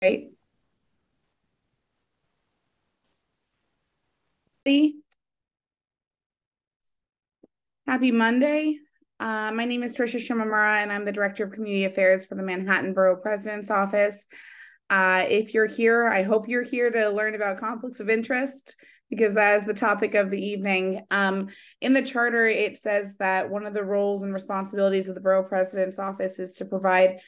Right. Happy Monday. My name is Tricia Shimamura, and I'm the Director of Community Affairs for the Manhattan Borough President's Office. If you're here, I hope you're here to learn about conflicts of interest because that is the topic of the evening. In the charter, it says that one of the roles and responsibilities of the Borough President's Office is to provide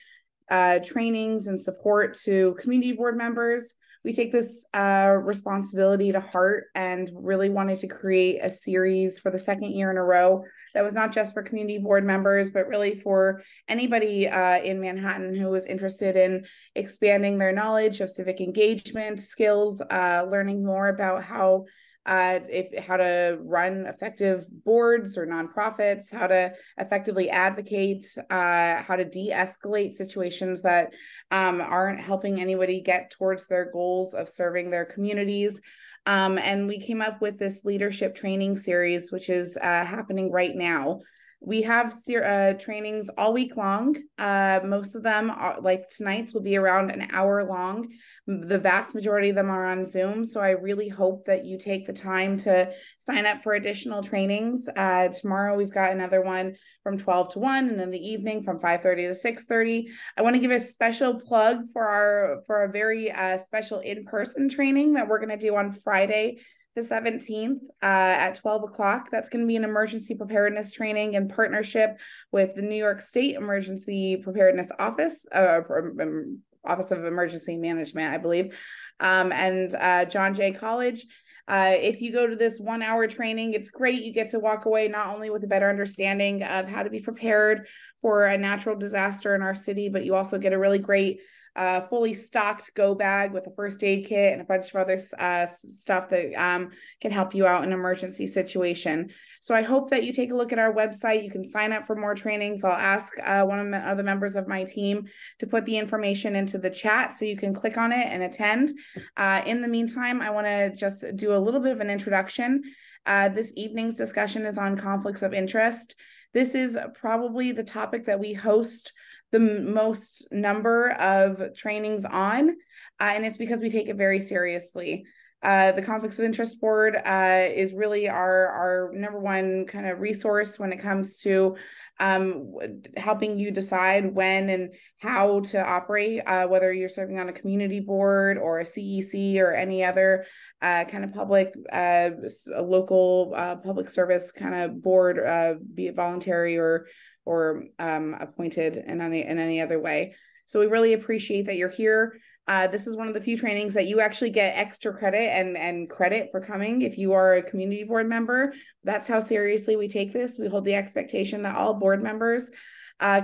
trainings and support to community board members. We take this responsibility to heart and really wanted to create a series for the second year in a row that was not just for community board members, but really for anybody in Manhattan who was interested in expanding their knowledge of civic engagement skills, learning more about how to run effective boards or nonprofits, how to effectively advocate, how to de-escalate situations that aren't helping anybody get towards their goals of serving their communities. And we came up with this leadership training series, which is happening right now. We have trainings all week long. Most of them, are, like tonight's, will be around an hour long. The vast majority of them are on Zoom. So I really hope that you take the time to sign up for additional trainings. Tomorrow we've got another one from 12 to 1, and in the evening from 5:30 to 6:30. I want to give a special plug for a very special in-person training that we're going to do on Friday, the 17th at 12 o'clock. That's going to be an emergency preparedness training in partnership with the New York State Emergency Preparedness Office, Office of Emergency Management, I believe, and John Jay College. If you go to this 1 hour training, it's great. You get to walk away not only with a better understanding of how to be prepared for a natural disaster in our city, but you also get a really great fully stocked go bag with a first aid kit and a bunch of other stuff that can help you out in an emergency situation. So I hope that you take a look at our website. You can sign up for more trainings. I'll ask one of the other members of my team to put the information into the chat so you can click on it and attend. In the meantime, I want to just do a little bit of an introduction. This evening's discussion is on conflicts of interest. This is probably the topic that we host the most number of trainings on, and it's because we take it very seriously. The Conflicts of Interest Board is really our number one kind of resource when it comes to helping you decide when and how to operate, whether you're serving on a community board or a CEC or any other kind of public, local public service kind of board, be it voluntary or appointed in any other way. So we really appreciate that you're here. This is one of the few trainings that you actually get extra credit and credit for coming if you are a community board member. That's how seriously we take this. We hold the expectation that all board members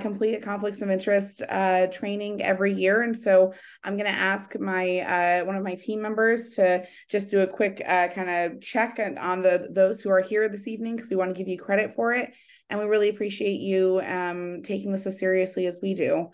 complete a conflicts of interest training every year. And so I'm going to ask my one of my team members to just do a quick kind of check on those who are here this evening, because we want to give you credit for it. And we really appreciate you taking this as seriously as we do.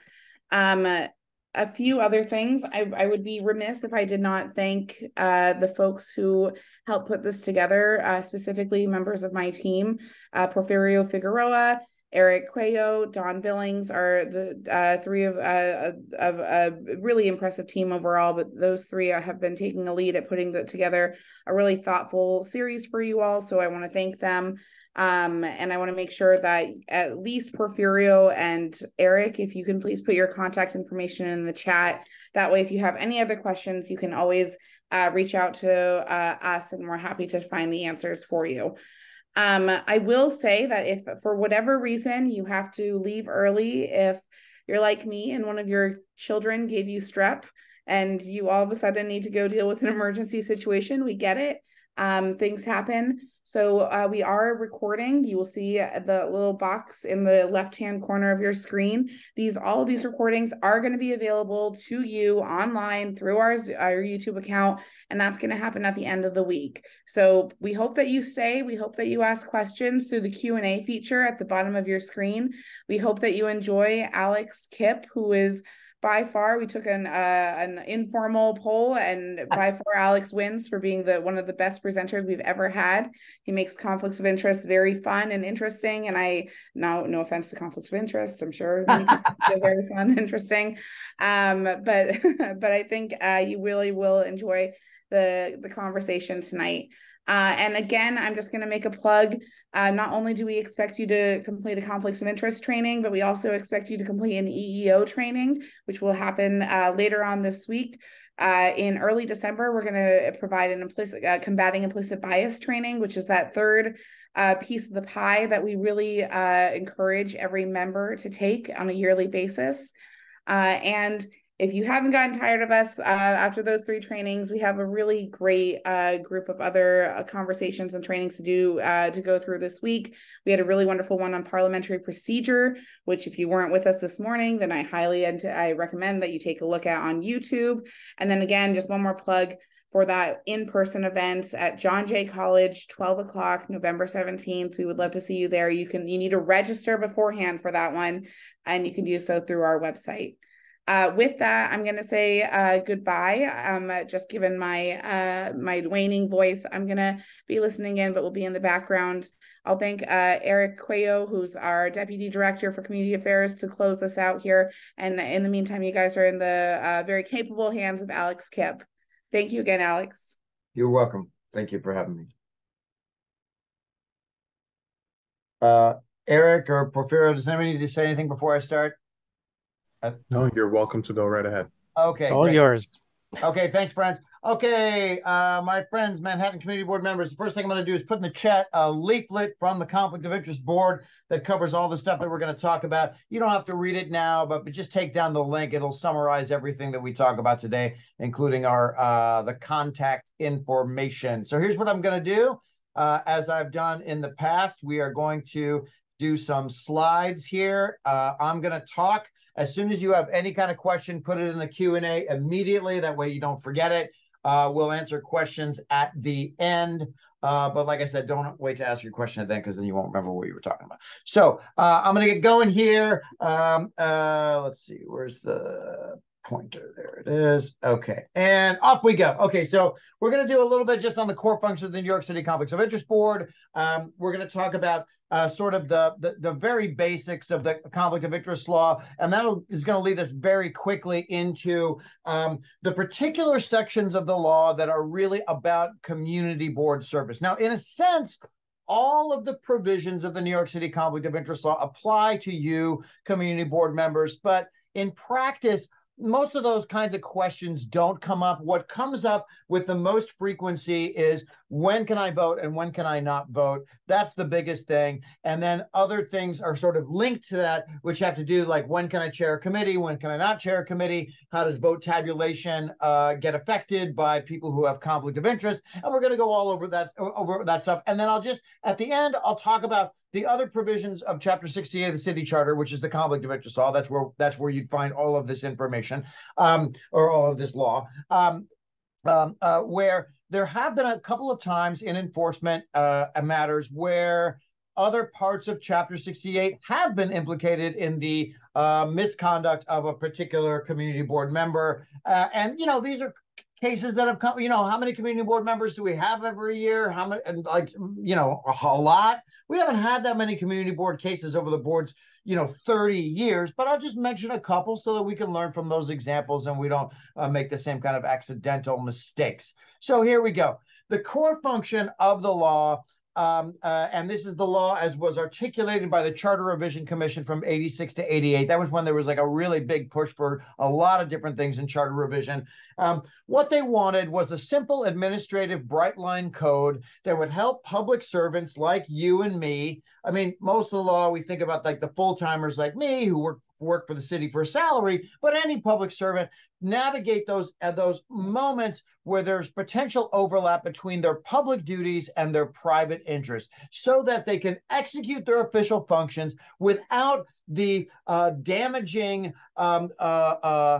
A few other things. I would be remiss if I did not thank the folks who helped put this together, specifically members of my team. Porfirio Figueroa, Eric Cuello, Don Billings are the three of a really impressive team overall, but those three have been taking a lead at putting together a really thoughtful series for you all. So I want to thank them. And I want to make sure that at least Porfirio and Eric, if you can please put your contact information in the chat. That way, if you have any other questions, you can always reach out to us, and we're happy to find the answers for you. I will say that if for whatever reason you have to leave early, if you're like me and one of your children gave you strep and you all of a sudden need to go deal with an emergency situation, we get it. Things happen. So we are recording. You will see the little box in the left-hand corner of your screen. All of these recordings are going to be available to you online through our YouTube account, and that's going to happen at the end of the week. So we hope that you stay. We hope that you ask questions through the Q&A feature at the bottom of your screen. We hope that you enjoy Alex Kipp, who is by far, we took an informal poll, and by far Alex wins for being one of the best presenters we've ever had. He makes conflicts of interest very fun and interesting, and no offense to conflicts of interest, I'm sure many people feel very fun and interesting, but but I think you really will enjoy the conversation tonight. And again, I'm just going to make a plug. Not only do we expect you to complete a conflicts of interest training, but we also expect you to complete an EEO training, which will happen later on this week. In early December, we're going to provide an combating implicit bias training, which is that third piece of the pie that we really encourage every member to take on a yearly basis. And if you haven't gotten tired of us after those 3 trainings, we have a really great group of other conversations and trainings to do to go through this week. We had a really wonderful one on parliamentary procedure, which if you weren't with us this morning, then I recommend that you take a look at on YouTube. And then again, just one more plug for that in-person event at John Jay College, 12 o'clock, November 17th. We would love to see you there. You need to register beforehand for that one, and you can do so through our website. With that, I'm going to say goodbye. Just given my waning voice, I'm going to be listening in, but will be in the background. I'll thank Eric Cuello, who's our Deputy Director for Community Affairs, to close us out here. And in the meantime, you guys are in the very capable hands of Alex Kipp. Thank you again, Alex. You're welcome. Thank you for having me. Eric or Porfirio, does anybody need to say anything before I start? No, you're welcome to go right ahead. Okay, it's all yours. Okay, thanks, friends. Okay, my friends, Manhattan Community Board members, the first thing I'm going to do is put in the chat a leaflet from the Conflict of Interest Board that covers all the stuff that we're going to talk about. You don't have to read it now, but just take down the link. It'll summarize everything that we talk about today, including our the contact information. So here's what I'm going to do. As I've done in the past, we are going to do some slides here. I'm going to talk. As soon as you have any kind of question, put it in the Q&A immediately. That way you don't forget it. We'll answer questions at the end. But like I said, don't wait to ask your question then, because then you won't remember what you were talking about. So I'm going to get going here. Let's see. Where's the pointer? There it is. Okay. And off we go. Okay. So we're going to do a little bit just on the core functions of the New York City Conflicts of Interest Board. We're going to talk about sort of the very basics of the conflict of interest law, and that is going to lead us very quickly into the particular sections of the law that are really about community board service. Now, in a sense, all of the provisions of the New York City conflict of interest law apply to you, community board members, but in practice, most of those kinds of questions don't come up. What comes up with the most frequency is, when can I vote and when can I not vote? That's the biggest thing. And then other things are sort of linked to that, which have to do like, when can I chair a committee? When can I not chair a committee? How does vote tabulation get affected by people who have conflict of interest? And we're going to go all over that stuff. And then at the end, I'll talk about the other provisions of Chapter 68 of the City Charter, which is the conflict of interest law. That's where you'd find all of this information, or all of this law, where there have been a couple of times in enforcement matters where other parts of Chapter 68 have been implicated in the misconduct of a particular community board member. And, these are cases that have come, how many community board members do we have every year? How many, and a lot. We haven't had that many community board cases over the board's, 30 years, but I'll just mention a couple so that we can learn from those examples and we don't make the same kind of accidental mistakes. So here we go. The core function of the law, and this is the law as was articulated by the Charter Revision Commission from 86 to 88. That was when there was like a really big push for a lot of different things in charter revision. What they wanted was a simple administrative bright line code that would help public servants like you and me. I mean, most of the law, we think about like the full-timers like me who work for the city for a salary, but any public servant navigate those moments where there's potential overlap between their public duties and their private interests, so that they can execute their official functions without the damaging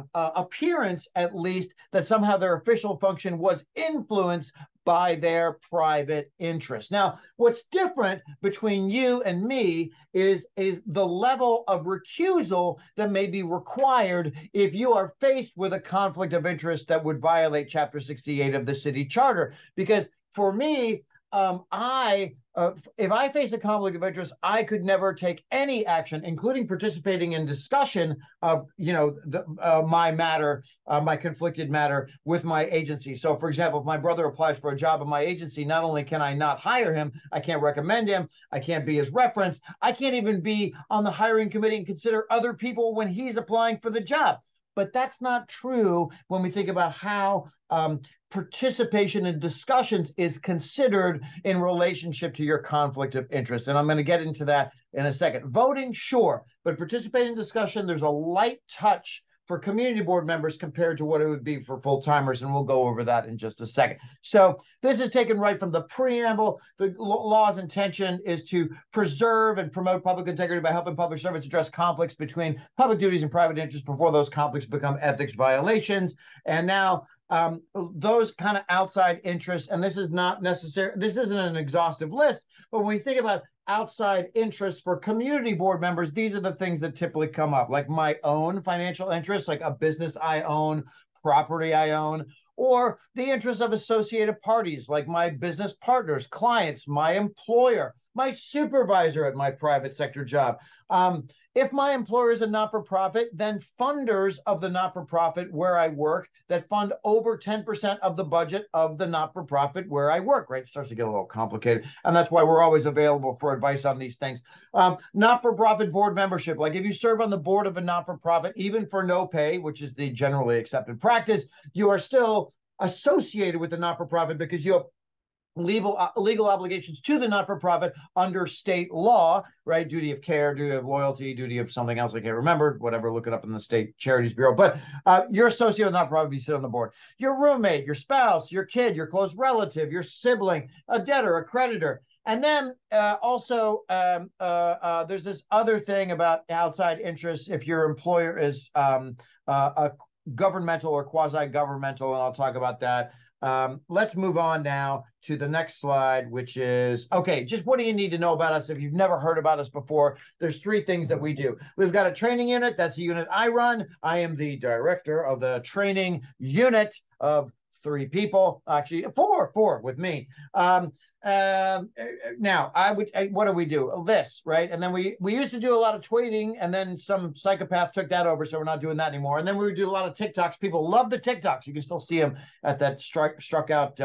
appearance, at least, that somehow their official function was influenced by their private interest. Now, what's different between you and me is the level of recusal that may be required if you are faced with a conflict of interest that would violate Chapter 68 of the city charter. Because for me, if I face a conflict of interest, I could never take any action, including participating in discussion of, my matter, my conflicted matter with my agency. So, for example, if my brother applies for a job in my agency, not only can I not hire him, I can't recommend him, I can't be his reference, I can't even be on the hiring committee and consider other people when he's applying for the job. But that's not true when we think about how participation in discussions is considered in relationship to your conflict of interest. And I'm going to get into that in a second. Voting, sure, but participating in discussion, there's a light touch for community board members compared to what it would be for full-timers, and we'll go over that in just a second. So this is taken right from the preamble. The law's intention is to preserve and promote public integrity by helping public servants address conflicts between public duties and private interests before those conflicts become ethics violations. And now those kind of outside interests, and this is not necessary, this isn't an exhaustive list, but when we think about outside interests for community board members, these are the things that typically come up, like my own financial interests, like a business I own, property I own, or the interests of associated parties, like my business partners, clients, my employer, my supervisor at my private sector job. If my employer is a not-for-profit, then funders of the not-for-profit where I work that fund over 10% of the budget of the not-for-profit where I work, right? It starts to get a little complicated. And that's why we're always available for advice on these things. Not-for-profit board membership, like if you serve on the board of a not-for-profit, even for no pay, which is the generally accepted practice, you are still associated with the not-for-profit because you have legal obligations to the not-for-profit under state law, right? Duty of care, duty of loyalty, duty of something else I can't remember, whatever, look it up in the State Charities Bureau. But you're associated with not-for-profit, you sit on the board. Your roommate, your spouse, your kid, your close relative, your sibling, a debtor, a creditor. And then there's this other thing about outside interests if your employer is a governmental or quasi-governmental, and I'll talk about that. Let's move on now to the next slide, which is, okay, just what do you need to know about us if you've never heard about us before? There's three things that we do. We've got a training unit. That's a unit I run. I am the director of the training unit of 3 people, actually four with me. Now, what do we do? This, right? And then we used to do a lot of tweeting, and then some psychopath took that over, so we're not doing that anymore. And then we would do a lot of TikToks. People love the TikToks. You can still see them at that struck out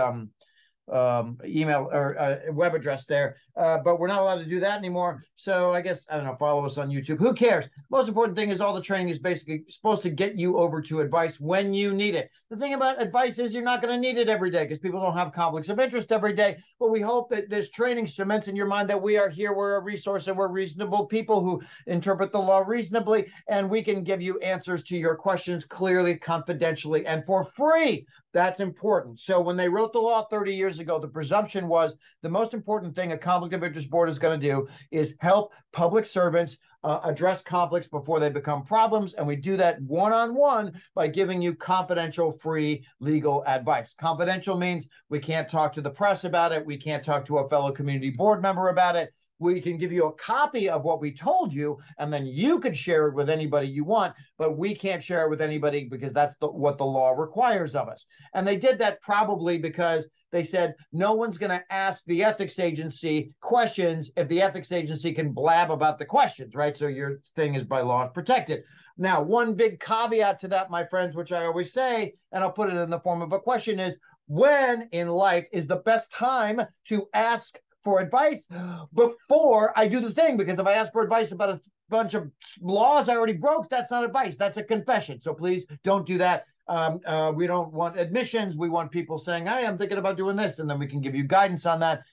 email or web address there, but we're not allowed to do that anymore. So I guess, I don't know, follow us on YouTube. Who cares? Most important thing is all the training is basically supposed to get you over to advice when you need it. The thing about advice is you're not going to need it every day because people don't have conflicts of interest every day. But we hope that this training cements in your mind that we are here, we're a resource, and we're reasonable people who interpret the law reasonably, and we can give you answers to your questions clearly, confidentially, and for free. That's important. So when they wrote the law 30 years ago, the presumption was the most important thing a conflict of interest board is going to do is help public servants address conflicts before they become problems. And we do that one-on-one by giving you confidential, free legal advice. Confidential means we can't talk to the press about it. We can't talk to a fellow community board member about it. We can give you a copy of what we told you, and then you could share it with anybody you want, but we can't share it with anybody because that's what the law requires of us. And they did that probably because they said, no one's going to ask the ethics agency questions if the ethics agency can blab about the questions, right? So your thing is by law protected. Now, one big caveat to that, my friends, which I always say, and I'll put it in the form of a question, is when in life is the best time to ask for advice before I do the thing? Because if I ask for advice about a bunch of laws I already broke, that's not advice, that's a confession. So please don't do that. We don't want admissions. We want people saying, hey, I'm thinking about doing this, and then we can give you guidance on that.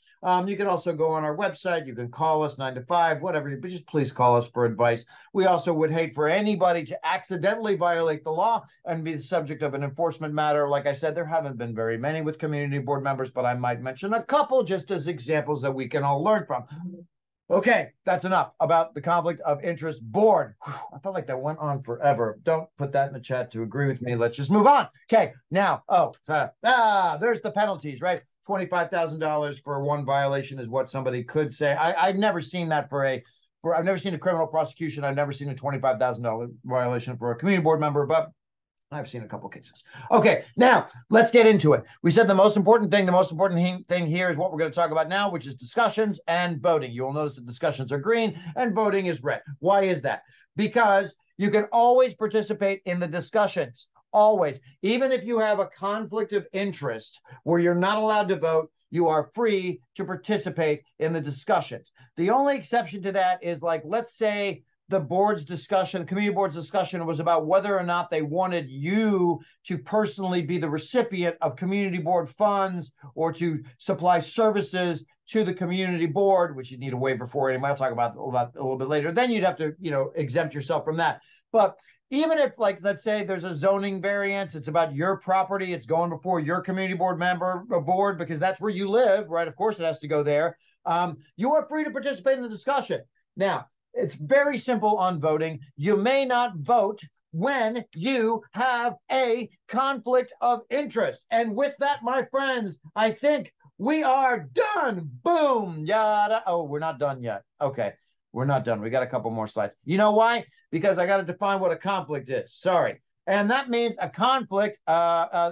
You can also go on our website. You can call us 9 to 5, whatever, but just please call us for advice. We also would hate for anybody to accidentally violate the law and be the subject of an enforcement matter. Like I said, there haven't been very many with community board members, but I might mention a couple just as examples that we can all learn from. Okay, that's enough about the conflict of interest board. I felt like that went on forever. Don't put that in the chat to agree with me. Let's just move on. Okay, now, there's the penalties, right? $25,000 for one violation is what somebody could say. I've never seen that I've never seen a criminal prosecution. I've never seen a $25,000 violation for a community board member, but I've seen a couple cases. Okay, now let's get into it. We said the most important thing here is what we're going to talk about now, which is discussions and voting. You'll notice that discussions are green and voting is red. Why is that? Because you can always participate in the discussions, always. Even if you have a conflict of interest where you're not allowed to vote, you are free to participate in the discussions. The only exception to that is, like, let's say the community board's discussion was about whether or not they wanted you to personally be the recipient of community board funds or to supply services to the community board, which you need a waiver for anyway. I'll talk about a little bit later. Then you'd have to, exempt yourself from that. But even if, like, let's say there's a zoning variance, it's about your property, it's going before your community board board because that's where you live, right? Of course it has to go there. You are free to participate in the discussion. Now, it's very simple on voting. You may not vote when you have a conflict of interest. And with that, my friends, I think we are done. Boom, yada. Oh, we're not done yet. Okay, we're not done. We got a couple more slides. You know why? Because I got to define what a conflict is. Sorry. And that means a conflict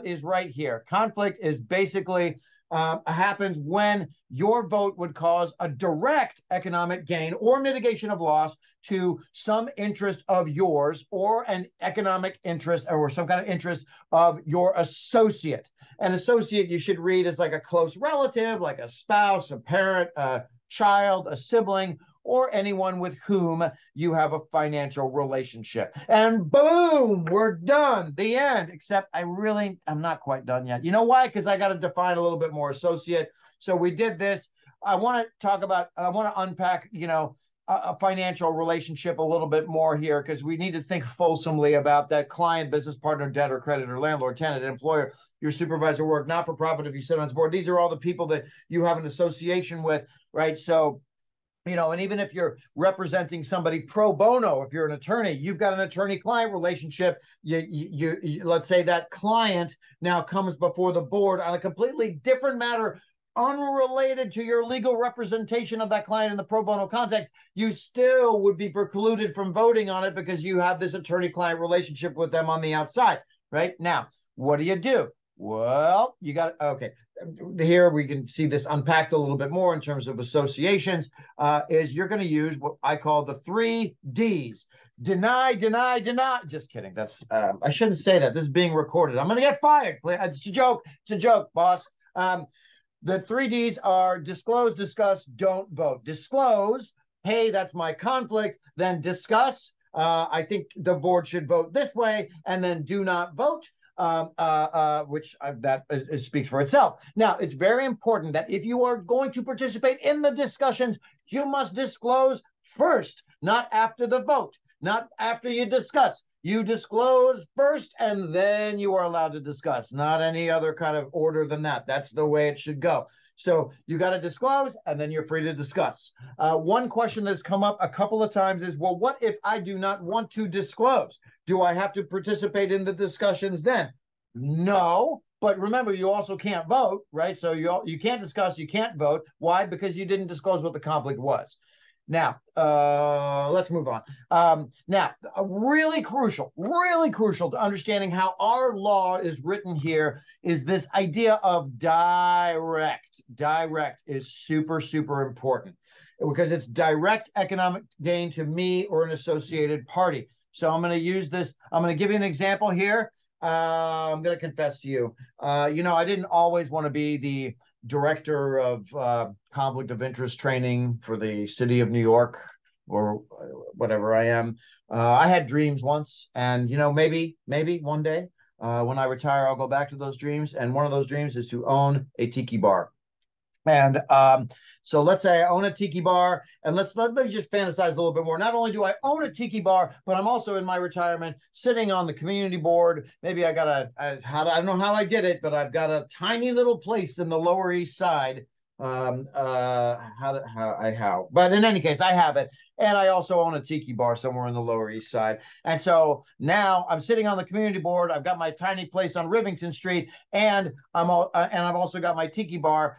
is right here. Conflict is basically happens when your vote would cause a direct economic gain or mitigation of loss to some interest of yours or an economic interest or some kind of interest of your associate. An associate you should read as like a close relative, like a spouse, a parent, a child, a sibling, or anyone with whom you have a financial relationship. And boom, we're done. The end. Except I'm not quite done yet. You know why? Because I got to define a little bit more associate. So we did this. I want to unpack, a financial relationship a little bit more here, because we need to think fulsomely about that client, business partner, debtor, creditor, landlord, tenant, employer, your supervisor, work, not-for-profit if you sit on this board. These are all the people that you have an association with, right? So, and even if you're representing somebody pro bono, if you're an attorney, you've got an attorney-client relationship. You let's say that client now comes before the board on a completely different matter, unrelated to your legal representation of that client in the pro bono context. You still would be precluded from voting on it because you have this attorney-client relationship with them on the outside, right? Now, what do? Well, you got, okay. Here we can see this unpacked a little bit more in terms of associations, is you're going to use what I call the 3 Ds. Deny, deny, deny. Just kidding. That's I shouldn't say that. This is being recorded. I'm going to get fired. It's a joke. It's a joke, boss. The 3 Ds are disclose, discuss, don't vote. Disclose, hey, that's my conflict. Then discuss, I think the board should vote this way. And then do not vote. Which speaks for itself. Now, it's very important that if you are going to participate in the discussions, you must disclose first, not after the vote, not after you discuss. You disclose first, and then you are allowed to discuss, not any other kind of order than that. That's the way it should go. So you got to disclose, and then you're free to discuss. One question that's come up a couple of times is, well, what if I do not want to disclose? Do I have to participate in the discussions then? No, but remember, you also can't vote, right? So you can't discuss, you can't vote. Why? Because you didn't disclose what the conflict was. Now, let's move on. Now, really crucial to understanding how our law is written here is this idea of direct. Direct is super, super important because it's direct economic gain to me or an associated party. So I'm going to use this. I'm going to give you an example here. I'm going to confess to you, I didn't always want to be the director of conflict of interest training for the city of New York or whatever I am. I had dreams once, and maybe one day when I retire, I'll go back to those dreams. And one of those dreams is to own a tiki bar. And so let's say I own a tiki bar, and let me just fantasize a little bit more. Not only do I own a tiki bar, but I'm also in my retirement sitting on the community board. Maybe I got I don't know how I did it, but I've got a tiny little place in the Lower East Side, But in any case, I have it. And I also own a tiki bar somewhere in the Lower East Side. And so now I'm sitting on the community board. I've got my tiny place on Rivington Street, and I've also got my tiki bar.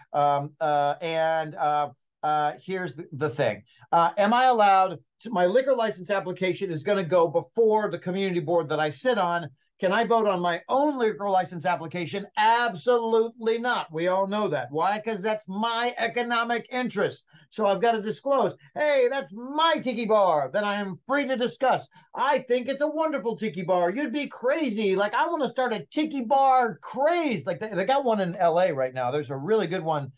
Here's the thing. Am I allowed to, my liquor license application is going to go before the community board that I sit on. Can I vote on my own liquor license application? Absolutely not. We all know that. Why? Because that's my economic interest. So I've got to disclose, hey, that's my tiki bar that I am free to discuss. I think it's a wonderful tiki bar. You'd be crazy. Like, I want to start a tiki bar craze. Like, they got one in LA right now. There's a really good one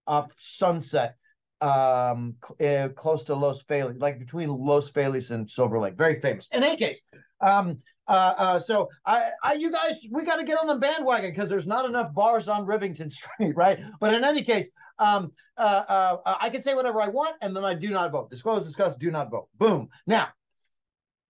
off Sunset, close to Los Feliz, like between Los Feliz and Silver Lake. Very famous. In any case, so you guys, we got to get on the bandwagon because there's not enough bars on Rivington Street, right? But in any case, I can say whatever I want, and then I do not vote. Disclose, discuss, do not vote. Boom. Now,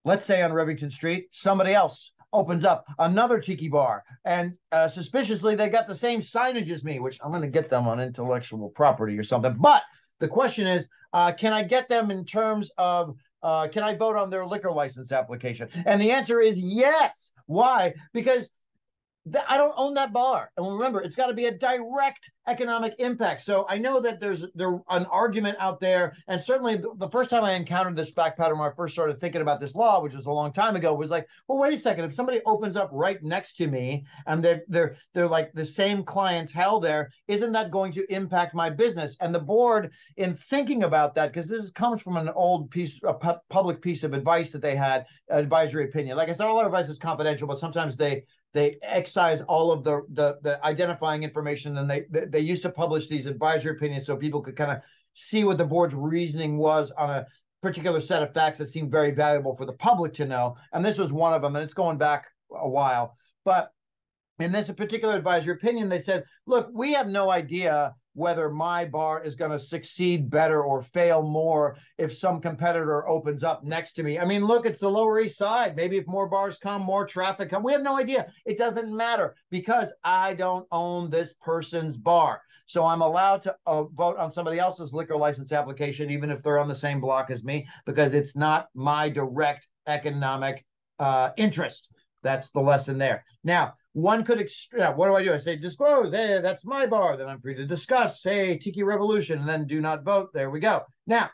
let's say on Rivington Street, somebody else opens up another tiki bar, and suspiciously they got the same signage as me, which I'm going to get them on intellectual property or something. But the question is, can I get them in terms of, can I vote on their liquor license application? And the answer is yes. Why? Because I don't own that bar. And remember, it's got to be a direct economic impact. So I know that there's an argument out there. And certainly the first time I encountered this fact pattern when I first started thinking about this law, which was a long time ago, was like, well, wait a second. If somebody opens up right next to me and they're like the same clientele there, isn't that going to impact my business? And the board, in thinking about that, because this comes from an old public piece of advice that they had, advisory opinion. Like I said, all our advice is confidential, but sometimes they excise all of the identifying information, and they used to publish these advisory opinions so people could kind of see what the board's reasoning was on a particular set of facts that seemed very valuable for the public to know. And this was one of them, and it's going back a while. But in this particular advisory opinion, they said, look, we have no idea whether my bar is going to succeed better or fail more if some competitor opens up next to me. I mean, look, it's the Lower East Side. Maybe if more bars come, more traffic come. We have no idea. It doesn't matter because I don't own this person's bar. So I'm allowed to vote on somebody else's liquor license application, even if they're on the same block as me, because it's not my direct economic interest. That's the lesson there. Now, one could, what do? I say, disclose, hey, that's my bar. Then I'm free to discuss, hey, Tiki Revolution, and then do not vote. There we go. Now,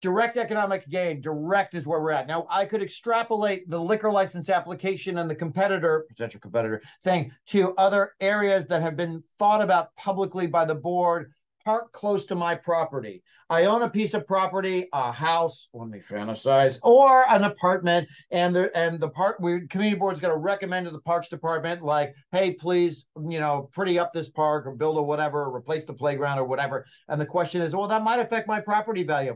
direct economic gain, direct is where we're at. Now, I could extrapolate the liquor license application and the potential competitor thing to other areas that have been thought about publicly by the board, park close to my property. I own a piece of property, a house, let me fantasize, or an apartment, and the community board's going to recommend to the parks department, like, hey, please, pretty up this park or build a whatever, or replace the playground or whatever. And the question is, well, that might affect my property value.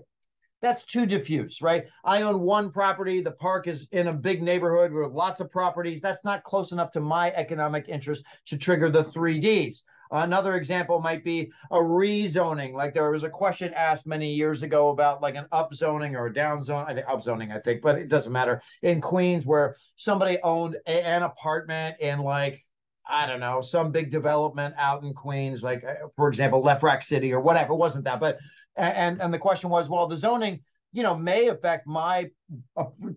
That's too diffuse, right? I own one property. The park is in a big neighborhood with lots of properties. That's not close enough to my economic interest to trigger the 3Ds. Another example might be a rezoning. Like there was a question asked many years ago about like an upzoning or a downzone. I think upzoning, but it doesn't matter. In Queens, where somebody owned an apartment in like, I don't know, some big development out in Queens, like for example, Left Rack City or whatever. It wasn't that, but and the question was, well, the zoning, may affect my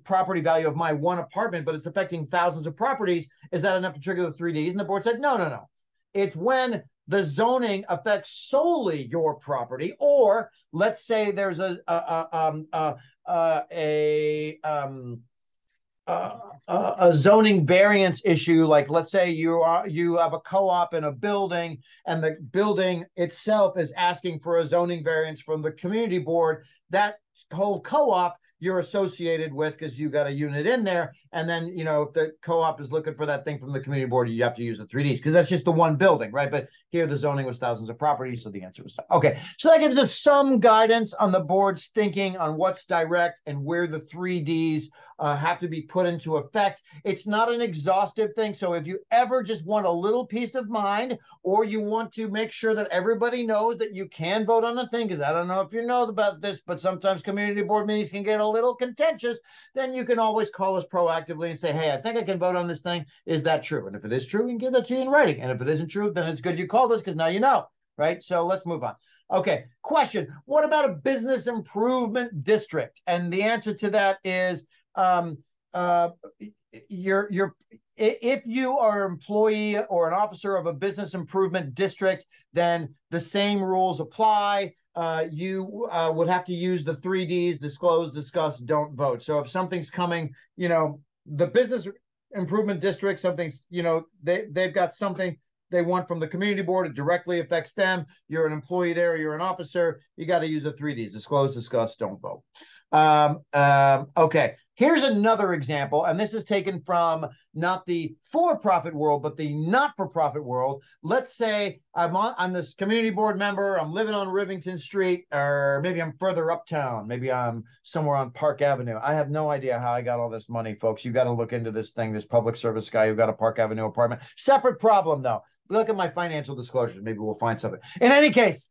property value of my one apartment, but it's affecting thousands of properties. Is that enough to trigger the 3Ds? And the board said, no. It's when the zoning affects solely your property, or let's say there's a zoning variance issue. Like let's say you have a co-op in a building, and the building itself is asking for a zoning variance from the community board. That whole co-op you're associated with because you got a unit in there. And then, if the co-op is looking for that thing from the community board, you have to use the 3Ds because that's just the one building, right? But here the zoning was thousands of properties, so the answer was okay. So that gives us some guidance on the board's thinking on what's direct and where the 3Ds have to be put into effect. It's not an exhaustive thing. So if you ever just want a little peace of mind, or you want to make sure that everybody knows that you can vote on a thing, because I don't know if you know about this, but sometimes community board meetings can get a little contentious, then you can always call us proactively and say, hey, I think I can vote on this thing. Is that true? And if it is true, we can give that to you in writing. And if it isn't true, then it's good you called us because now you know. right? So let's move on. Okay, question. What about a business improvement district? And the answer to that is if you are an employee or an officer of a business improvement district, then the same rules apply. You would have to use the 3Ds: disclose, discuss, don't vote. So if something's coming, the business improvement district, something's, they've got something they want from the community board, it directly affects them. You're an employee there, you're an officer, you got to use the 3Ds: disclose, discuss, don't vote. Okay, here's another example, and this is taken from not the for-profit world, but the not-for-profit world. Let's say I'm this community board member, I'm living on Rivington Street, or maybe I'm further uptown, maybe I'm somewhere on Park Avenue. I have no idea how I got all this money, folks. You got to look into this thing, this public service guy who got a Park Avenue apartment. Separate problem, though. Look at my financial disclosures. Maybe we'll find something. In any case,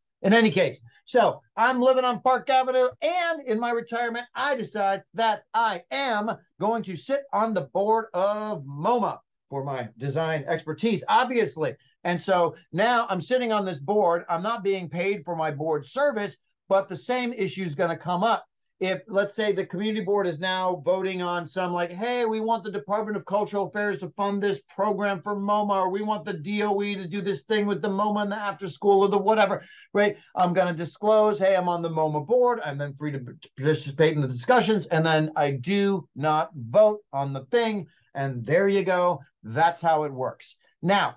so I'm living on Park Avenue, and in my retirement, I decide that I am going to sit on the board of MoMA for my design expertise, obviously. And so now I'm sitting on this board. I'm not being paid for my board service, but the same issue is going to come up. If, let's say, the community board is now voting on some, like, hey, we want the Department of Cultural Affairs to fund this program for MoMA, or we want the DOE to do this thing with the MoMA and the after school or the whatever, right? I'm going to disclose, hey, I'm on the MoMA board. I'm then free to participate in the discussions, and then I do not vote on the thing. And there you go. That's how it works. Now,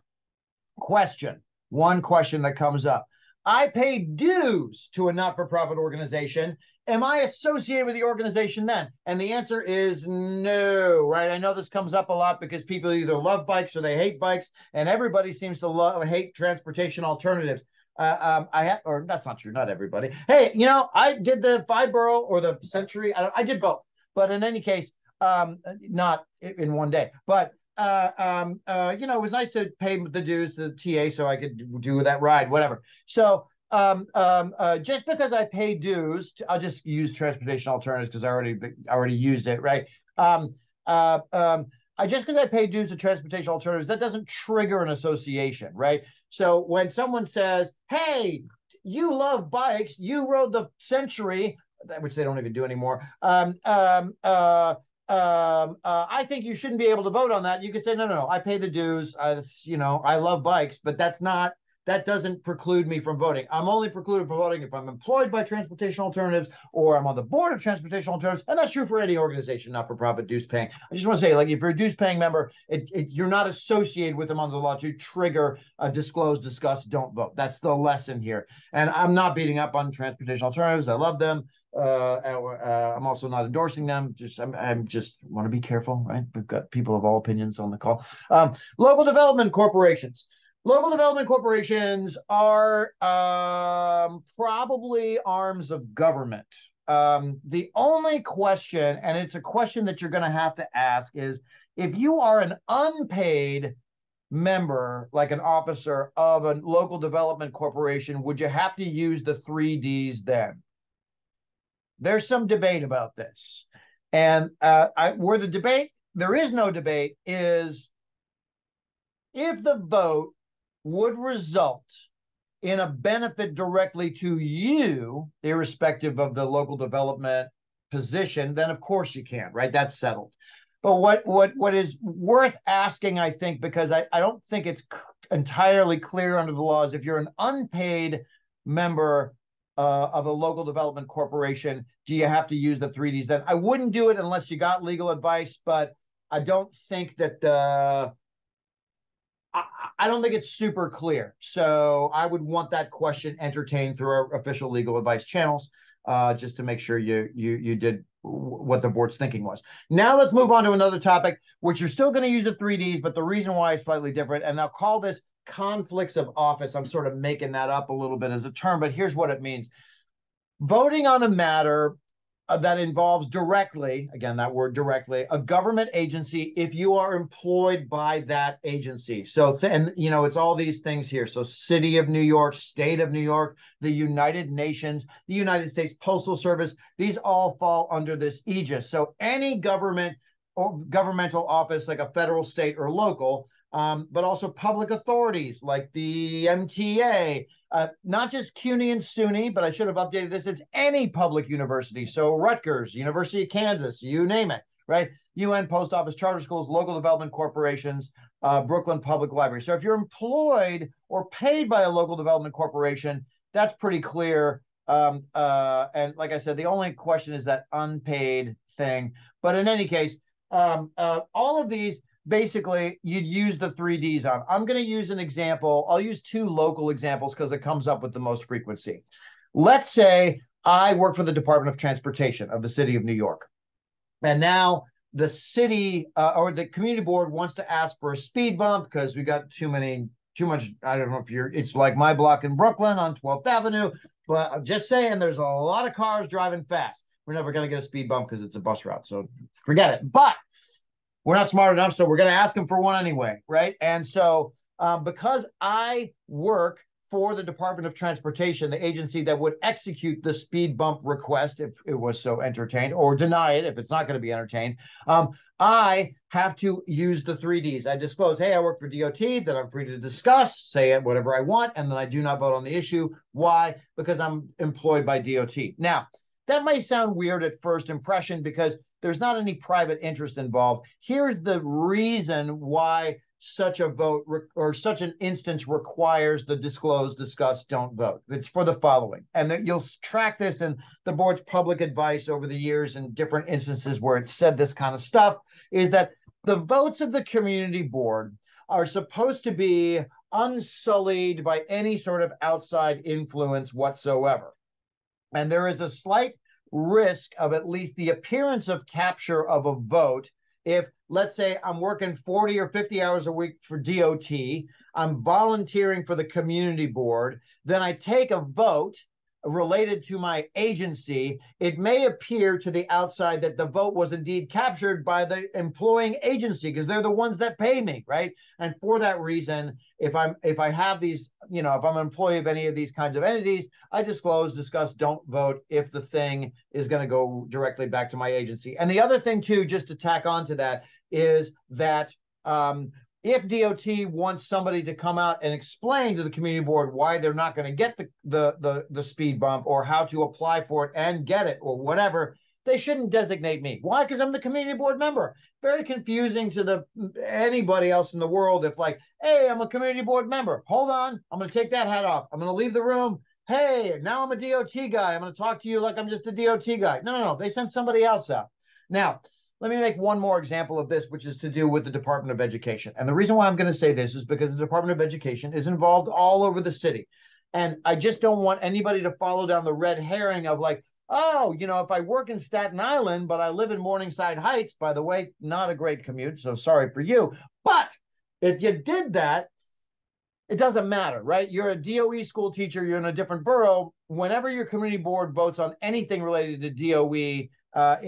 one question that comes up. I pay dues to a not-for-profit organization. Am I associated with the organization then? And the answer is no, right? I know this comes up a lot because people either love bikes or they hate bikes, and everybody seems to hate transportation alternatives. Or that's not true, not everybody. Hey, I did the 5 Borough or the Century. I did both, but in any case, not in one day. But it was nice to pay the dues to the TA so I could do that ride, whatever. So just because I pay dues, I'll just use transportation alternatives because I already used it, right? Just because I pay dues to transportation alternatives, that doesn't trigger an association, right? So when someone says, hey, you love bikes, you rode the Century, which they don't even do anymore, I think you shouldn't be able to vote on that. You can say, no, I pay the dues. I love bikes, but that doesn't preclude me from voting. I'm only precluded from voting if I'm employed by Transportation Alternatives or I'm on the board of Transportation Alternatives. And that's true for any organization, not-for-profit, dues paying. I just want to say, like, if you're a dues paying member, you're not associated with them under the law to trigger a disclose, discuss, don't vote. That's the lesson here. And I'm not beating up on Transportation Alternatives. I love them. I'm also not endorsing them. I'm just want to be careful, right? We've got people of all opinions on the call. Local development corporations. Local development corporations are probably arms of government. The only question, and it's a question that you're going to have to ask, is if you are an unpaid member, like an officer of a local development corporation, would you have to use the 3Ds then? There's some debate about this. And where there is no debate, is if the vote would result in a benefit directly to you, irrespective of the local development position, then of course you can, right? That's settled. But what is worth asking, I think, because I don't think it's entirely clear under the laws, if you're an unpaid member of a local development corporation, do you have to use the 3Ds then? I wouldn't do it unless you got legal advice, but I don't think that I don't think it's super clear. So I would want that question entertained through our official legal advice channels, just to make sure you did what the board's thinking was. Now let's move on to another topic, which you're still going to use the 3Ds, but the reason why is slightly different. And I'll call this conflicts of office. I'm sort of making that up a little bit as a term, but here's what it means. Voting on a matter that involves directly, again, that word directly, a government agency if you are employed by that agency. So, it's all these things here. So City of New York, State of New York, the United Nations, the United States Postal Service, these all fall under this aegis. So any government or governmental office, like a federal, state, or local, but also public authorities like the MTA, not just CUNY and SUNY, but I should have updated this. It's any public university. So Rutgers, University of Kansas, you name it, right? UN, post office, charter schools, local development corporations, Brooklyn Public Library. So if you're employed or paid by a local development corporation, that's pretty clear. And like I said, the only question is that unpaid thing. But in any case, all of these, basically, you'd use the 3Ds on. I'm going to use an example. I'll use two local examples because it comes up with the most frequency. Let's say I work for the Department of Transportation of the city of New York. And now the city or the community board wants to ask for a speed bump because we got too much. I don't know if it's like my block in Brooklyn on 12th Avenue, but I'm just saying there's a lot of cars driving fast. We're never going to get a speed bump because it's a bus route. So forget it. But we're not smart enough, so we're going to ask them for one anyway, right? And so because I work for the Department of Transportation, the agency that would execute the speed bump request if it was so entertained, or deny it if it's not going to be entertained, I have to use the 3Ds. I disclose, hey, I work for DOT, that I'm free to discuss, say whatever I want, and then I do not vote on the issue. Why? Because I'm employed by DOT. Now, that may sound weird at first impression because there's not any private interest involved. Here's the reason why such a vote or such an instance requires the disclose, discuss, don't vote. It's for the following. And you'll track this in the board's public advice over the years in different instances where it said this kind of stuff, is that the votes of the community board are supposed to be unsullied by any sort of outside influence whatsoever. And there is a slight risk of at least the appearance of capture of a vote if, let's say, I'm working 40 or 50 hours a week for DOT, I'm volunteering for the community board, then I take a vote related to my agency, it may appear to the outside that the vote was indeed captured by the employing agency because they're the ones that pay me, right? And for that reason, if I have these, if I'm an employee of any of these kinds of entities, I disclose, discuss, don't vote if the thing is going to go directly back to my agency. And the other thing too, just to tack on to that, is that if DOT wants somebody to come out and explain to the community board why they're not going to get the speed bump or how to apply for it and get it or whatever, they shouldn't designate me. Why? Because I'm the community board member. Very confusing to anybody else in the world if like, hey, I'm a community board member. Hold on, I'm going to take that hat off. I'm going to leave the room. Hey, now I'm a DOT guy. I'm going to talk to you like I'm just a DOT guy. No. They sent somebody else out. Now, let me make one more example of this, which is to do with the Department of Education. And the reason why I'm going to say this is because the Department of Education is involved all over the city. And I just don't want anybody to follow down the red herring of like, oh, if I work in Staten Island, but I live in Morningside Heights, by the way, not a great commute, so sorry for you. But if you did that, it doesn't matter, right? You're a DOE school teacher, you're in a different borough. Whenever your community board votes on anything related to DOE, you're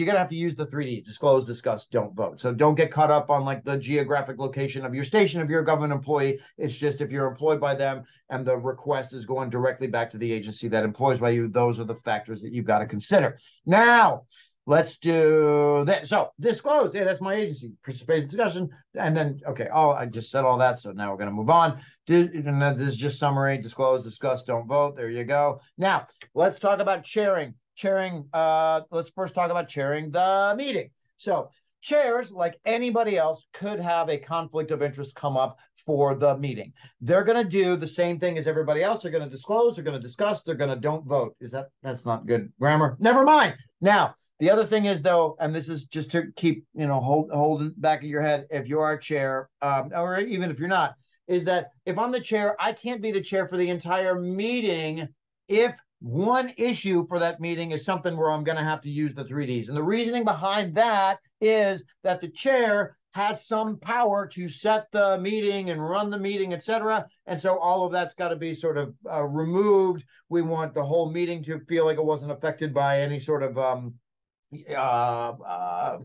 going to have to use the 3Ds, disclose, discuss, don't vote. So don't get caught up on like the geographic location of your station if you're a government employee. It's just if you're employed by them and the request is going directly back to the agency that employs by you, those are the factors that you've got to consider. Now, let's do that. So disclose, yeah, that's my agency, participation discussion. And then, okay, I just said all that. So now we're going to move on. And this is just summary, disclose, discuss, don't vote. There you go. Now, let's talk about chairing. Let's first talk about chairing the meeting. So chairs, like anybody else, could have a conflict of interest come up for the meeting. They're going to do the same thing as everybody else. They're going to disclose, they're going to discuss, they're going to don't vote. That's not good grammar. Never mind. Now, the other thing is though, and this is just to keep, holding back in your head, if you are a chair, or even if you're not, is that if I'm the chair, I can't be the chair for the entire meeting if one issue for that meeting is something where I'm going to have to use the 3Ds. And the reasoning behind that is that the chair has some power to set the meeting and run the meeting, etc. And so all of that's got to be sort of removed. We want the whole meeting to feel like it wasn't affected by any sort of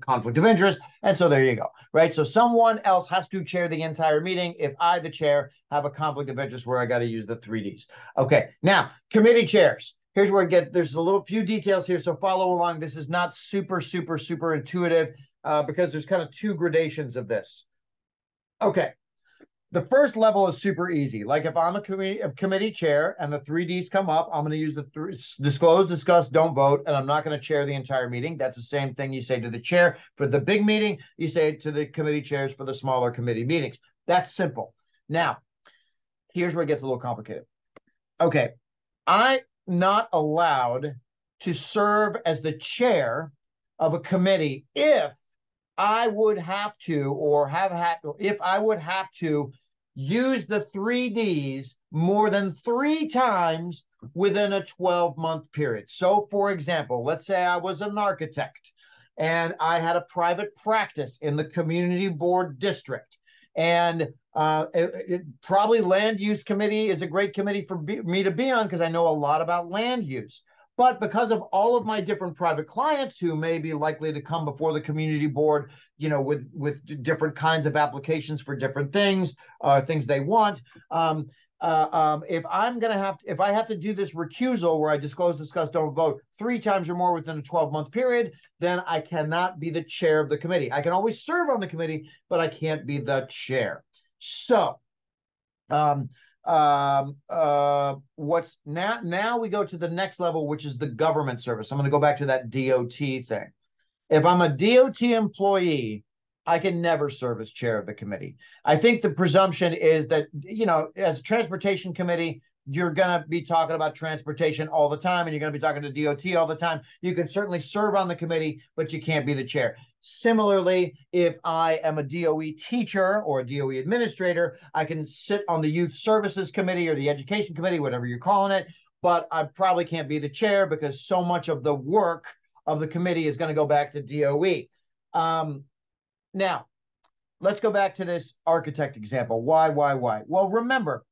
conflict of interest. And so there you go, right? So someone else has to chair the entire meeting if I, the chair, have a conflict of interest where I got to use the 3Ds. Okay, now committee chairs. Here's where there's a few details here, so follow along. This is not super intuitive because there's kind of two gradations of this. Okay. The first level is super easy. Like if I'm a committee chair and the 3Ds come up, I'm going to use the disclose, discuss, don't vote, and I'm not going to chair the entire meeting. That's the same thing you say to the chair for the big meeting. You say it to the committee chairs for the smaller committee meetings. That's simple. Now, here's where it gets a little complicated. Okay, I'm not allowed to serve as the chair of a committee if I would have to, or have had, if I would have to use the 3Ds more than 3 times within a 12-month period. So, for example, let's say I was an architect and I had a private practice in the community board district. And probably land use committee is a great committee for me to be on because I know a lot about land use. But because of all of my different private clients who may be likely to come before the community board, you know, with different kinds of applications for different things, things they want, if I have to do this recusal where I disclose, discuss, don't vote 3 times or more within a 12-month period, then I cannot be the chair of the committee. I can always serve on the committee, but I can't be the chair. So, what's now we go to the next level, which is the government service. I'm going to go back to that DOT thing. If I'm a DOT employee, I can never serve as chair of the committee. I think the presumption is that, you know, as a transportation committee, you're going to be talking about transportation all the time, and you're going to be talking to DOT all the time. You can certainly serve on the committee, but you can't be the chair. Similarly, if I am a DOE teacher or a DOE administrator, I can sit on the youth services committee or the education committee, whatever you're calling it, but I probably can't be the chair because so much of the work of the committee is going to go back to DOE. Now, let's go back to this architect example. Why? Well, remember,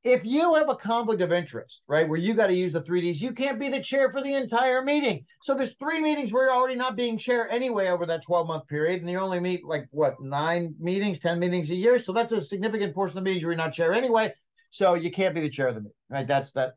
if you have a conflict of interest, right, where you got to use the 3Ds, you can't be the chair for the entire meeting. So there's 3 meetings where you're already not being chair anyway over that 12-month period, and you only meet like, what, 9 meetings, 10 meetings a year? So that's a significant portion of the meetings where you're not chair anyway. So you can't be the chair of the meeting, right? That's the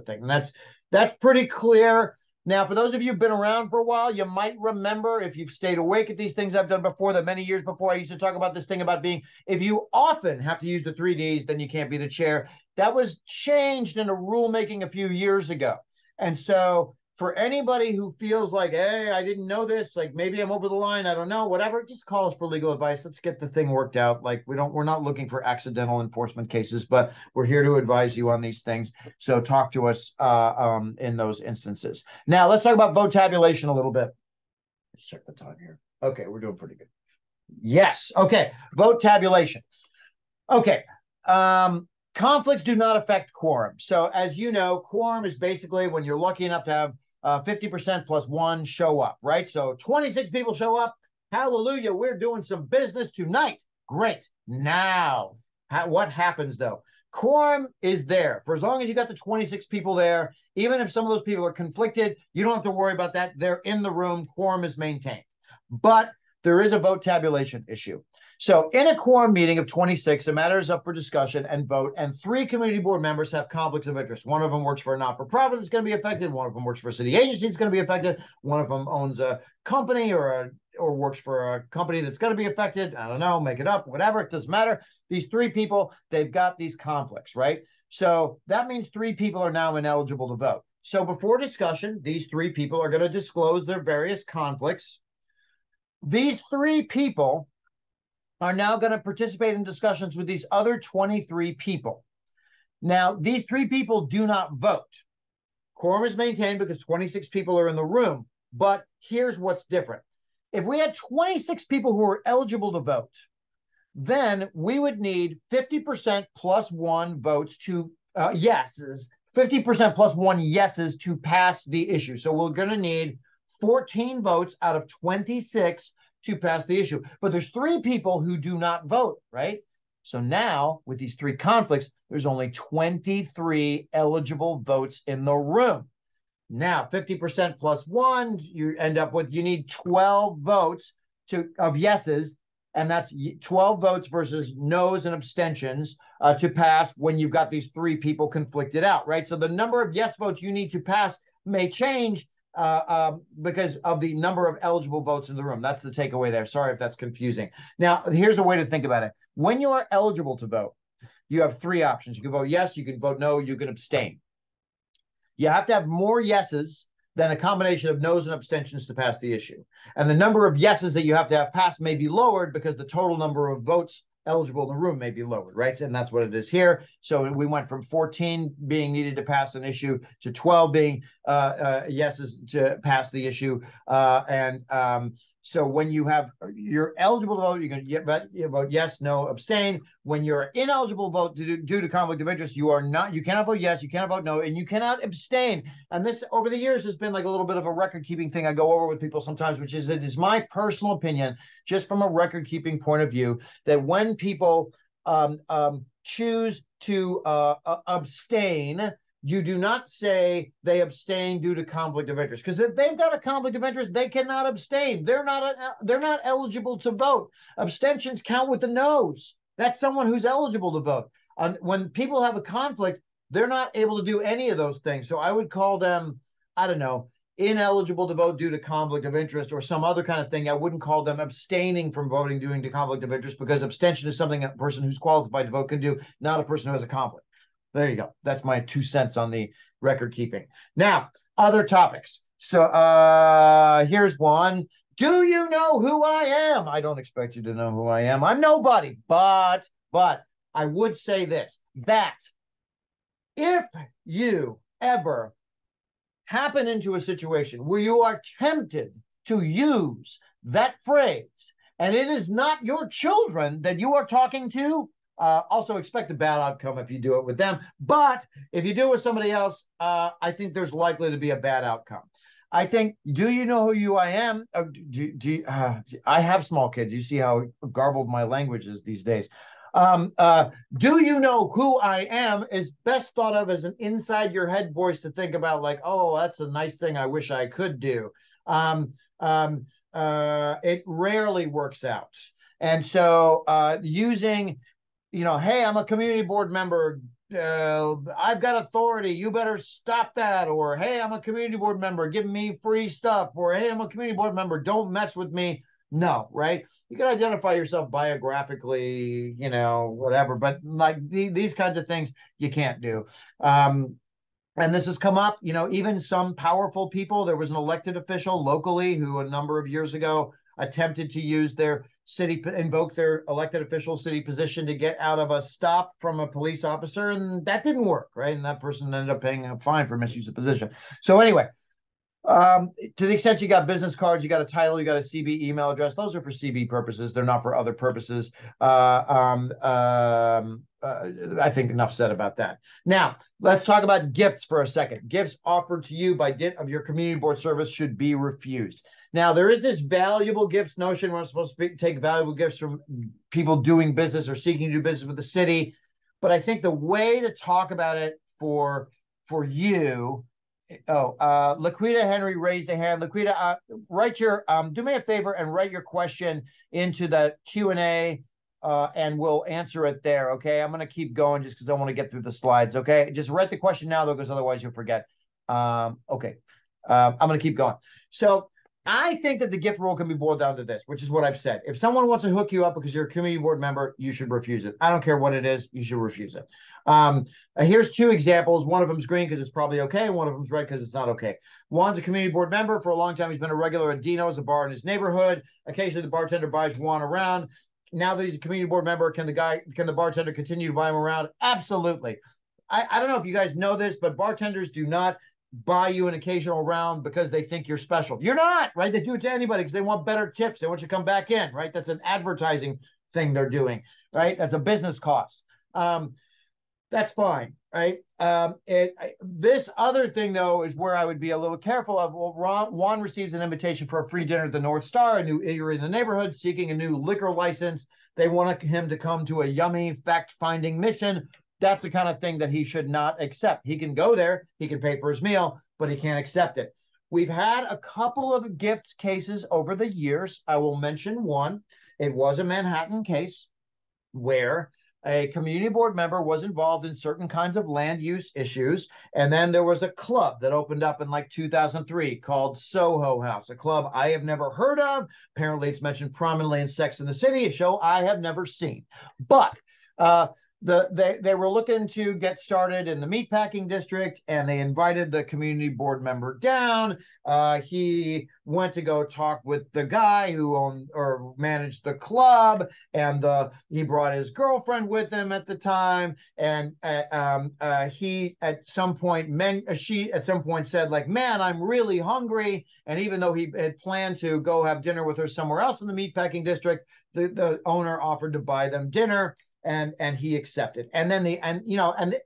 thing. And that's pretty clear. Now, for those of you who've been around for a while, you might remember, if you've stayed awake at these things I've done before, that many years before I used to talk about this thing about being, if you often have to use the 3Ds, then you can't be the chair. That was changed in a rulemaking a few years ago. And so for anybody who feels like, hey, I didn't know this, like maybe I'm over the line, I don't know, whatever, just call us for legal advice. Let's get the thing worked out. Like we're not looking for accidental enforcement cases, but we're here to advise you on these things. So talk to us in those instances. Now let's talk about vote tabulation a little bit. Let's check the time here. Okay, we're doing pretty good. Yes. Okay. Vote tabulation. Okay. Conflicts do not affect quorum. So as you know, quorum is basically when you're lucky enough to have 50% plus 1 show up, right? So 26 people show up. Hallelujah. We're doing some business tonight. Great. Now, what happens though? Quorum is there. For as long as you got the 26 people there, even if some of those people are conflicted, you don't have to worry about that. They're in the room. Quorum is maintained. But there is a vote tabulation issue. So in a quorum meeting of 26, a matter is up for discussion and vote, and 3 community board members have conflicts of interest. One of them works for a not-for-profit that's going to be affected. One of them works for a city agency that's going to be affected. One of them owns a company or works for a company that's going to be affected. I don't know, make it up, whatever. It doesn't matter. These 3 people, they've got these conflicts, right? So that means 3 people are now ineligible to vote. So before discussion, these 3 people are going to disclose their various conflicts. These 3 people are now going to participate in discussions with these other 23 people. Now, these 3 people do not vote. Quorum is maintained because 26 people are in the room, but here's what's different. If we had 26 people who are eligible to vote, then we would need 50% plus 1 votes to yeses, 50% plus 1 yeses to pass the issue. So we're going to need 14 votes out of 26 to pass the issue. But there's 3 people who do not vote, right? So now, with these 3 conflicts, there's only 23 eligible votes in the room. Now, 50% plus 1, you end up with, you need 12 votes of yeses, and that's 12 votes versus no's and abstentions to pass when you've got these 3 people conflicted out, right? So the number of yes votes you need to pass may change, because of the number of eligible votes in the room. That's the takeaway there. Sorry if that's confusing. Now, here's a way to think about it. When you are eligible to vote, you have three options. You can vote yes, you can vote no, you can abstain. You have to have more yeses than a combination of no's and abstentions to pass the issue. And the number of yeses that you have to have passed may be lowered because the total number of votes eligible in the room may be lowered, right? And that's what it is here. So we went from 14 being needed to pass an issue to 12 being yeses to pass the issue. So when you're eligible to vote, you vote yes, no, abstain. When you're ineligible to vote due to conflict of interest, you cannot vote yes, you cannot vote no, and you cannot abstain. And this over the years has been like a little bit of a record keeping thing I go over with people sometimes, which is it is my personal opinion, just from a record keeping point of view, that when people choose to abstain, you do not say they abstain due to conflict of interest, because if they've got a conflict of interest, they cannot abstain. They're not eligible to vote. Abstentions count with the no's. That's someone who's eligible to vote. When people have a conflict, they're not able to do any of those things. So I would call them, I don't know, ineligible to vote due to conflict of interest or some other kind of thing. I wouldn't call them abstaining from voting due to conflict of interest, because abstention is something a person who's qualified to vote can do, not a person who has a conflict. There you go. That's my 2 cents on the record keeping. Now, other topics. So here's one. Do you know who I am? I don't expect you to know who I am. I'm nobody, but I would say this, that if you ever happen into a situation where you are tempted to use that phrase, and it is not your children that you are talking to, also expect a bad outcome if you do it with them. But if you do it with somebody else, I think there's likely to be a bad outcome. I think, do you know who I am? I have small kids. You see how garbled my language is these days. Do you know who I am is best thought of as an inside your head voice to think about, like, oh, that's a nice thing I wish I could do. It rarely works out. And so using, hey, I'm a community board member. I've got authority. You better stop that. Or, hey, I'm a community board member. Give me free stuff. Or, hey, I'm a community board member. Don't mess with me. No, right? You can identify yourself biographically, whatever. But like these kinds of things, you can't do. And this has come up, even some powerful people. There was an elected official locally who a number of years ago attempted to use their invoke their elected official city position to get out of a stop from a police officer, and that didn't work, right? And that person ended up paying a fine for misuse of position. So anyway, to the extent you got business cards, you got a title, you got a CB email address, those are for CB purposes. They're not for other purposes. I think enough said about that. Now, let's talk about gifts for a second. Gifts offered to you by dint of your community board service should be refused. Now, there is this valuable gifts notion. We're supposed to take valuable gifts from people doing business or seeking to do business with the city. But I think the way to talk about it for you, Laquita Henry raised a hand. Laquita, do me a favor and write your question into the Q&A and we'll answer it there, okay? I'm going to keep going just because I want to get through the slides, okay? Just write the question now, though, because otherwise you'll forget. Okay. I'm going to keep going. So I think that the gift rule can be boiled down to this, which is what I've said. If someone wants to hook you up because you're a community board member, you should refuse it. I don't care what it is. You should refuse it. Here's 2 examples. One of them's green because it's probably okay, and one of them's red because it's not okay. One's a community board member. For a long time, he's been a regular at Dino's, a bar in his neighborhood. Occasionally, the bartender buys one around. Now that he's a community board member, can the bartender continue to buy him around? Absolutely. I don't know if you guys know this, but bartenders do not buy you an occasional round because they think you're special. You're not, right? They do it to anybody because they want better tips. They want you to come back in, right? That's an advertising thing they're doing, right? That's a business cost. That's fine, right? This other thing, though, is where I would be a little careful of. Well, Juan receives an invitation for a free dinner at the North Star, a new eatery in the neighborhood, seeking a new liquor license. They want him to come to a yummy fact-finding mission. That's the kind of thing that he should not accept. He can go there, he can pay for his meal, but he can't accept it. We've had a couple of gifts cases over the years. I will mention one. It was a Manhattan case where a community board member was involved in certain kinds of land use issues. And then there was a club that opened up in like 2003 called Soho House, a club I have never heard of. Apparently it's mentioned prominently in Sex and the City, a show I have never seen. But they were looking to get started in the meatpacking district, and they invited the community board member down. He went to go talk with the guy who owned or managed the club, and he brought his girlfriend with him at the time. And she at some point said, like, man, I'm really hungry. And even though he had planned to go have dinner with her somewhere else in the meatpacking district, the owner offered to buy them dinner. And he accepted. And then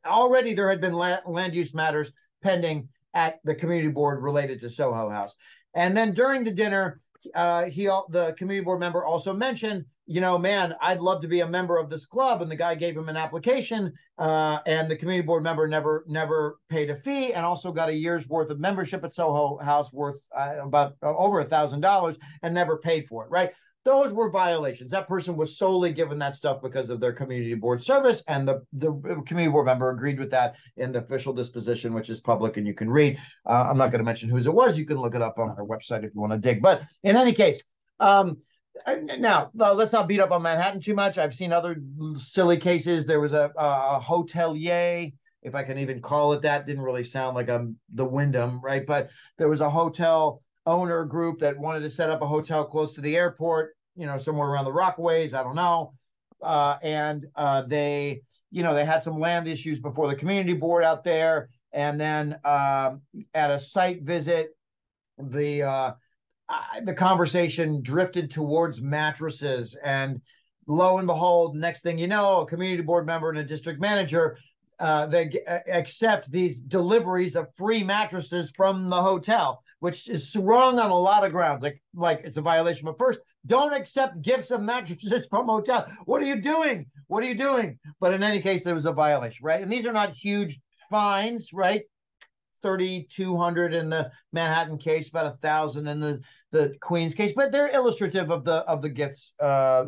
already there had been land use matters pending at the community board related to Soho House. And then during the dinner, the community board member also mentioned, man, I'd love to be a member of this club. And the guy gave him an application, and the community board member never paid a fee, and also got a year's worth of membership at Soho House worth about over $1,000, and never paid for it, right? Those were violations. That person was solely given that stuff because of their community board service, and the community board member agreed with that in the official disposition, which is public and you can read. I'm not going to mention whose it was. You can look it up on our website if you want to dig. But in any case, now let's not beat up on Manhattan too much. I've seen other silly cases. There was a hotelier, if I can even call it that. Didn't really sound like I'm the Wyndham, right? But there was a hotel owner group that wanted to set up a hotel close to the airport, somewhere around the Rockaways, I don't know. They had some land issues before the community board out there. And then at a site visit, the conversation drifted towards mattresses. And lo and behold, next thing you know, a community board member and a district manager, they accept these deliveries of free mattresses from the hotel, which is wrong on a lot of grounds. Like it's a violation. But first, don't accept gifts of mattresses from hotel. What are you doing? What are you doing? But in any case, there was a violation, right? And these are not huge fines, right? 3,200 in the Manhattan case, about 1,000 in the Queens case, but they're illustrative of the gifts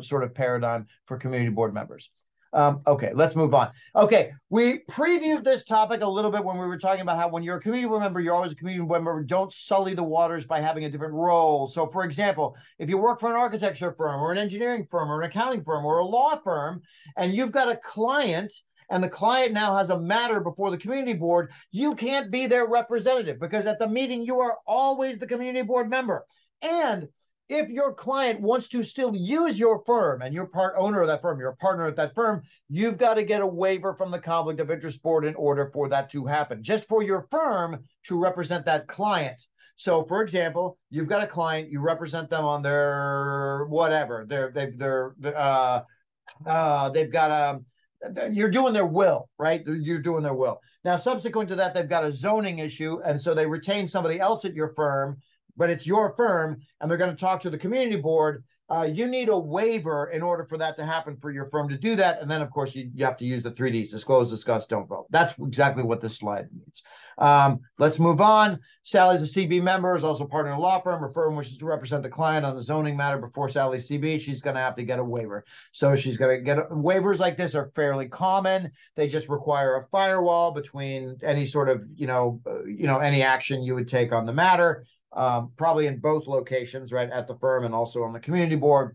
sort of paradigm for community board members. Okay, let's move on. Okay, we previewed this topic a little bit when we were talking about how when you're a community board member, you're always a community board member. Don't sully the waters by having a different role. So, for example, if you work for an architecture firm or an engineering firm or an accounting firm or a law firm, and you've got a client, and the client now has a matter before the community board, you can't be their representative, because at the meeting, you are always the community board member. And if your client wants to still use your firm and you're part owner of that firm, you're a partner at that firm, you've got to get a waiver from the Conflict of Interest Board in order for that to happen, just for your firm to represent that client. So, for example, you've got a client, you represent them on their whatever, you're doing their will, right? You're doing their will. Now, subsequent to that, they've got a zoning issue, and so they retain somebody else at your firm, but it's your firm, and they're going to talk to the community board. You need a waiver in order for that to happen, for your firm to do that. And then, of course, you have to use the 3 Ds: disclose, discuss, don't vote. That's exactly what this slide means. Let's move on. Sally's a CB member, is also partner in a law firm. Her firm wishes to represent the client on a zoning matter before Sally's CB. She's going to have to get a waiver. So she's going to get waivers like this are fairly common. They just require a firewall between any sort of, any action you would take on the matter. Probably in both locations, right, at the firm and also on the community board.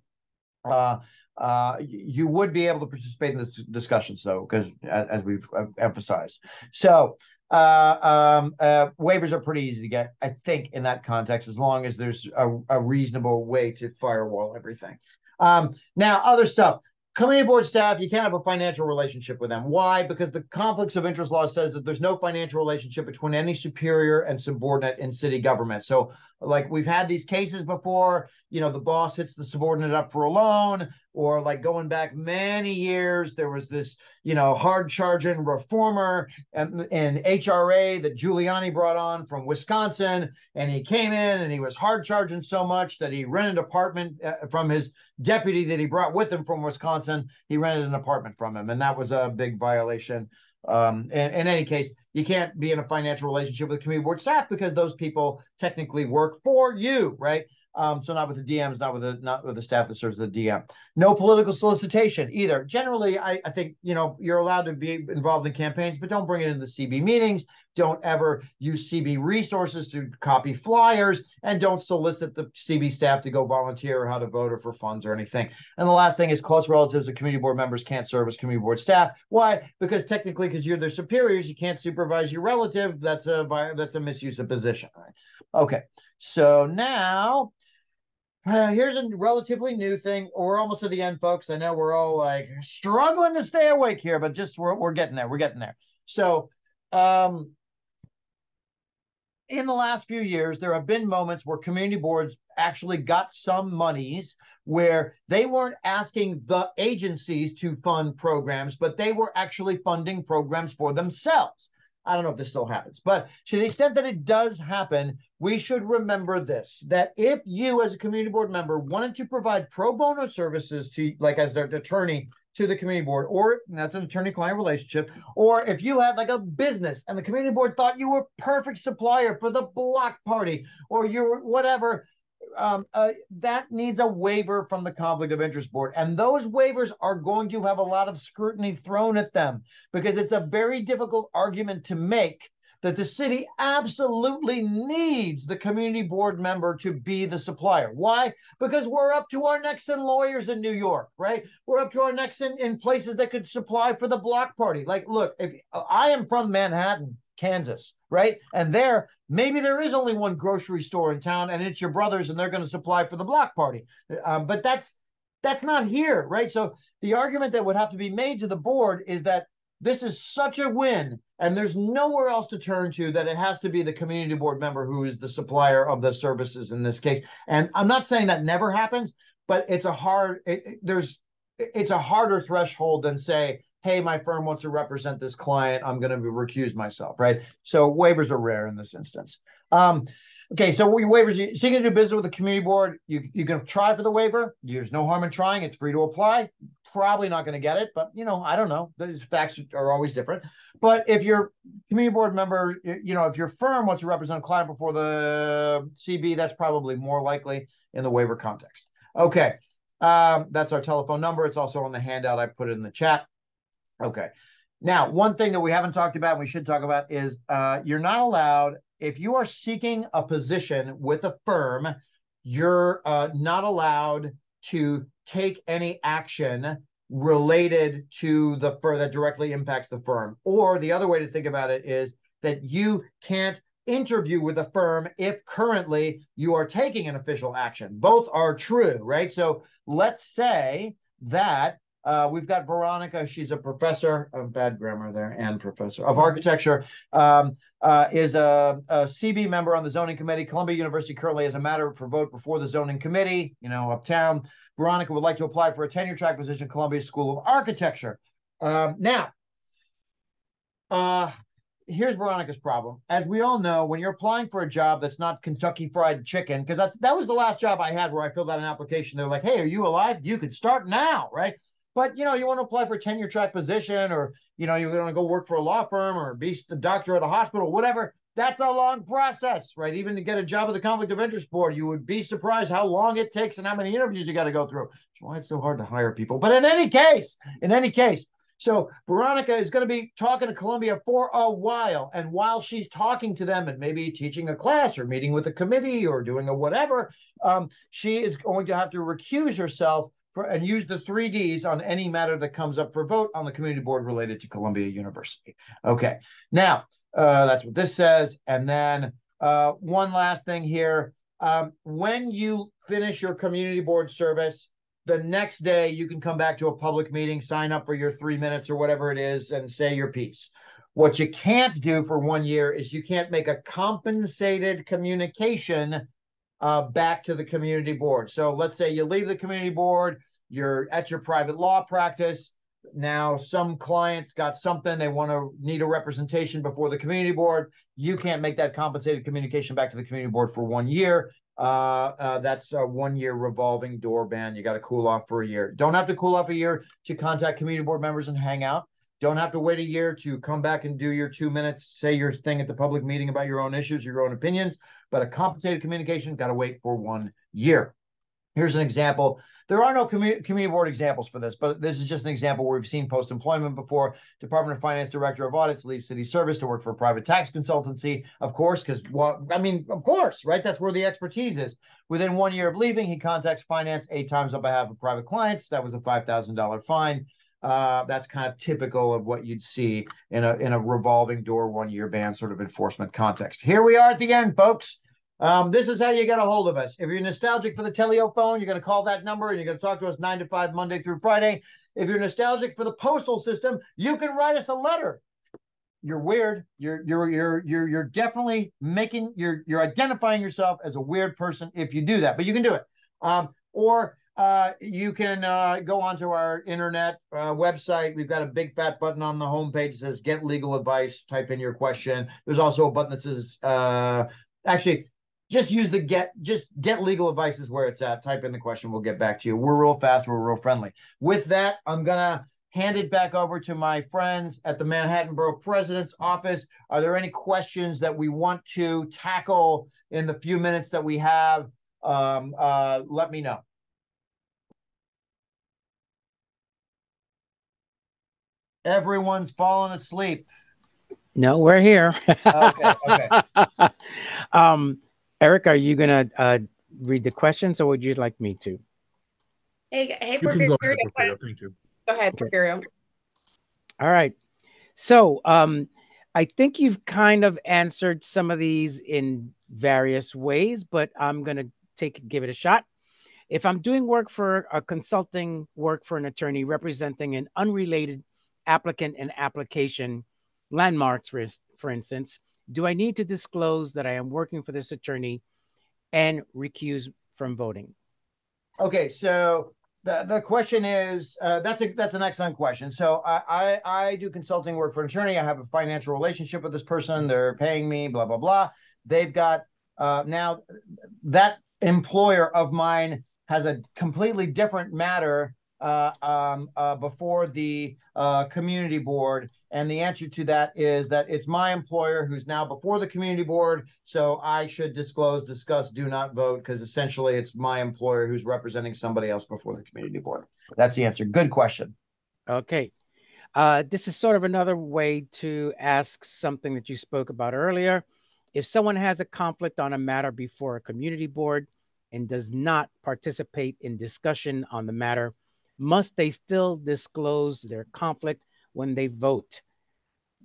You would be able to participate in this discussions, though, because as we've emphasized. So waivers are pretty easy to get, I think, in that context, as long as there's a reasonable way to firewall everything. Now, other stuff. Community board staff, you can't have a financial relationship with them. Why? Because the conflicts of interest law says that there's no financial relationship between any superior and subordinate in city government. So, like, we've had these cases before, the boss hits the subordinate up for a loan, or like going back many years, there was this, hard-charging reformer and HRA that Giuliani brought on from Wisconsin, and he came in and he was hard-charging so much that he rented an apartment from his deputy that he brought with him from Wisconsin. He rented an apartment from him, and that was a big violation. In any case, you can't be in a financial relationship with community board staff because those people technically work for you, right? So not with the DMs, not with the staff that serves the DM. No political solicitation either. Generally, I think, you know, you're allowed to be involved in campaigns, but don't bring it into the CB meetings. Don't ever use CB resources to copy flyers, and don't solicit the CB staff to go volunteer or how to vote or for funds or anything. And the last thing is close relatives of community board members can't serve as community board staff. Why? Because technically, because you're their superiors, you can't supervise your relative. That's a misuse of position. Right? Okay, so now here's a relatively new thing. We're almost to the end, folks. I know we're all like struggling to stay awake here, but just we're getting there. We're getting there. So in the last few years, there have been moments where community boards actually got some monies where they weren't asking the agencies to fund programs, but they were actually funding programs for themselves. I don't know if this still happens, but to the extent that it does happen, we should remember this, that if you as a community board member wanted to provide pro bono services to, like as their attorney to the community board, or that's an attorney-client relationship, or if you had like a business and the community board thought you were a perfect supplier for the block party, or you're whatever, that needs a waiver from the conflict of interest board. And those waivers are going to have a lot of scrutiny thrown at them because it's a very difficult argument to make that the city absolutely needs the community board member to be the supplier. Why? Because we're up to our necks in lawyers in New York, right? We're up to our necks in places that could supply for the block party. Like, look, if I am from Manhattan, Kansas, right? And maybe there is only one grocery store in town and it's your brother's and they're going to supply for the block party. But that's not here, right? So the argument that would have to be made to the board is that this is such a win and there's nowhere else to turn to, that it has to be the community board member who is the supplier of the services in this case. And I'm not saying that never happens, but it's a harder threshold than say, hey, my firm wants to represent this client, I'm going to recuse myself, right? So waivers are rare in this instance. Okay, so waivers, seeking to do business with the community board, you can try for the waiver. There's no harm in trying. It's free to apply. Probably not going to get it, but, you know, I don't know. These facts are always different. But if your community board member, you know, if your firm wants to represent a client before the CB, that's probably more likely in the waiver context. Okay, that's our telephone number. It's also on the handout. I put it in the chat. Okay. Now, one thing that we haven't talked about and we should talk about is you're not allowed, if you are seeking a position with a firm, you're not allowed to take any action related to the firm that directly impacts the firm. Or the other way to think about it is that you can't interview with a firm if currently you are taking an official action. Both are true, right? So let's say that we've got Veronica. She's a professor of bad grammar there and professor of architecture, is a CB member on the zoning committee. Columbia University currently has a matter for vote before the zoning committee, you know, uptown. Veronica would like to apply for a tenure track position at Columbia School of Architecture. Here's Veronica's problem. As we all know, when you're applying for a job that's not Kentucky Fried Chicken, because that was the last job I had where I filled out an application. They're like, hey, are you alive? You could start now, right? But, you know, you want to apply for a tenure track position, or, you know, you're going to go work for a law firm or be a doctor at a hospital, whatever. That's a long process, right? Even to get a job at the Conflict of Interest Board, you would be surprised how long it takes and how many interviews you got to go through. That's why it's so hard to hire people. But in any case, so Veronica is going to be talking to Columbia for a while. And while she's talking to them and maybe teaching a class or meeting with a committee or doing a whatever, she is going to have to recuse herself and use the 3 Ds on any matter that comes up for vote on the community board related to Columbia University. Okay, now that's what this says. And then one last thing here. When you finish your community board service, the next day you can come back to a public meeting, sign up for your 3 minutes or whatever it is, and say your piece. What you can't do for 1 year is you can't make a compensated communication back to the community board. So let's say you leave the community board, you're at your private law practice. Now some clients got something, they need a representation before the community board. You can't make that compensated communication back to the community board for 1 year. That's a 1 year revolving door ban. You got to cool off for a year. Don't have to cool off a year to contact community board members and hang out. Don't have to wait a year to come back and do your 2 minutes, say your thing at the public meeting about your own issues, your own opinions. But a compensated communication, got to wait for 1 year. Here's an example. There are no community board examples for this, but this is just an example where we've seen post-employment before. Department of Finance Director of Audits leaves city service to work for a private tax consultancy, of course, because, well, I mean, of course, right? That's where the expertise is. Within 1 year of leaving, he contacts finance 8 times on behalf of private clients. That was a $5,000 fine. That's kind of typical of what you'd see in a revolving door 1 year ban sort of enforcement context. Here we are at the end, folks. This is how you get a hold of us. If you're nostalgic for the Teleo phone, you're going to call that number and you're going to talk to us 9 to 5, Monday through Friday. If you're nostalgic for the postal system, you can write us a letter. You're weird. You're definitely you're identifying yourself as a weird person if you do that, but you can do it. Or you can go onto our internet website. We've got a big fat button on the homepage that says "Get Legal Advice." Type in your question. There's also a button that says actually. Just use the get legal advice is where it's at. Type in the question. We'll get back to you. We're real fast. We're real friendly. With that, I'm going to hand it back over to my friends at the Manhattan Borough President's Office. Are there any questions that we want to tackle in the few minutes that we have? Let me know. Everyone's fallen asleep. No, we're here. Okay. Eric, are you going to read the questions or would you like me to? Hey, you can go ahead, Porfirio. Thank you. Go ahead, Porfirio. All right. So I think you've kind of answered some of these in various ways, but I'm going to give it a shot. If I'm doing work for a consulting work for an attorney representing an unrelated applicant and application, landmarks, for instance, do I need to disclose that I am working for this attorney and recuse from voting? Okay, so the question is, that's an excellent question. So I do consulting work for an attorney. I have a financial relationship with this person. They're paying me, blah, blah, blah. They've got, now that employer of mine has a completely different matter before the community board. And the answer to that is that it's my employer who's now before the community board. So I should disclose, discuss, do not vote, because essentially it's my employer who's representing somebody else before the community board. That's the answer. Good question. Okay. This is sort of another way to ask something that you spoke about earlier. If someone has a conflict on a matter before a community board and does not participate in discussion on the matter, must they still disclose their conflict when they vote?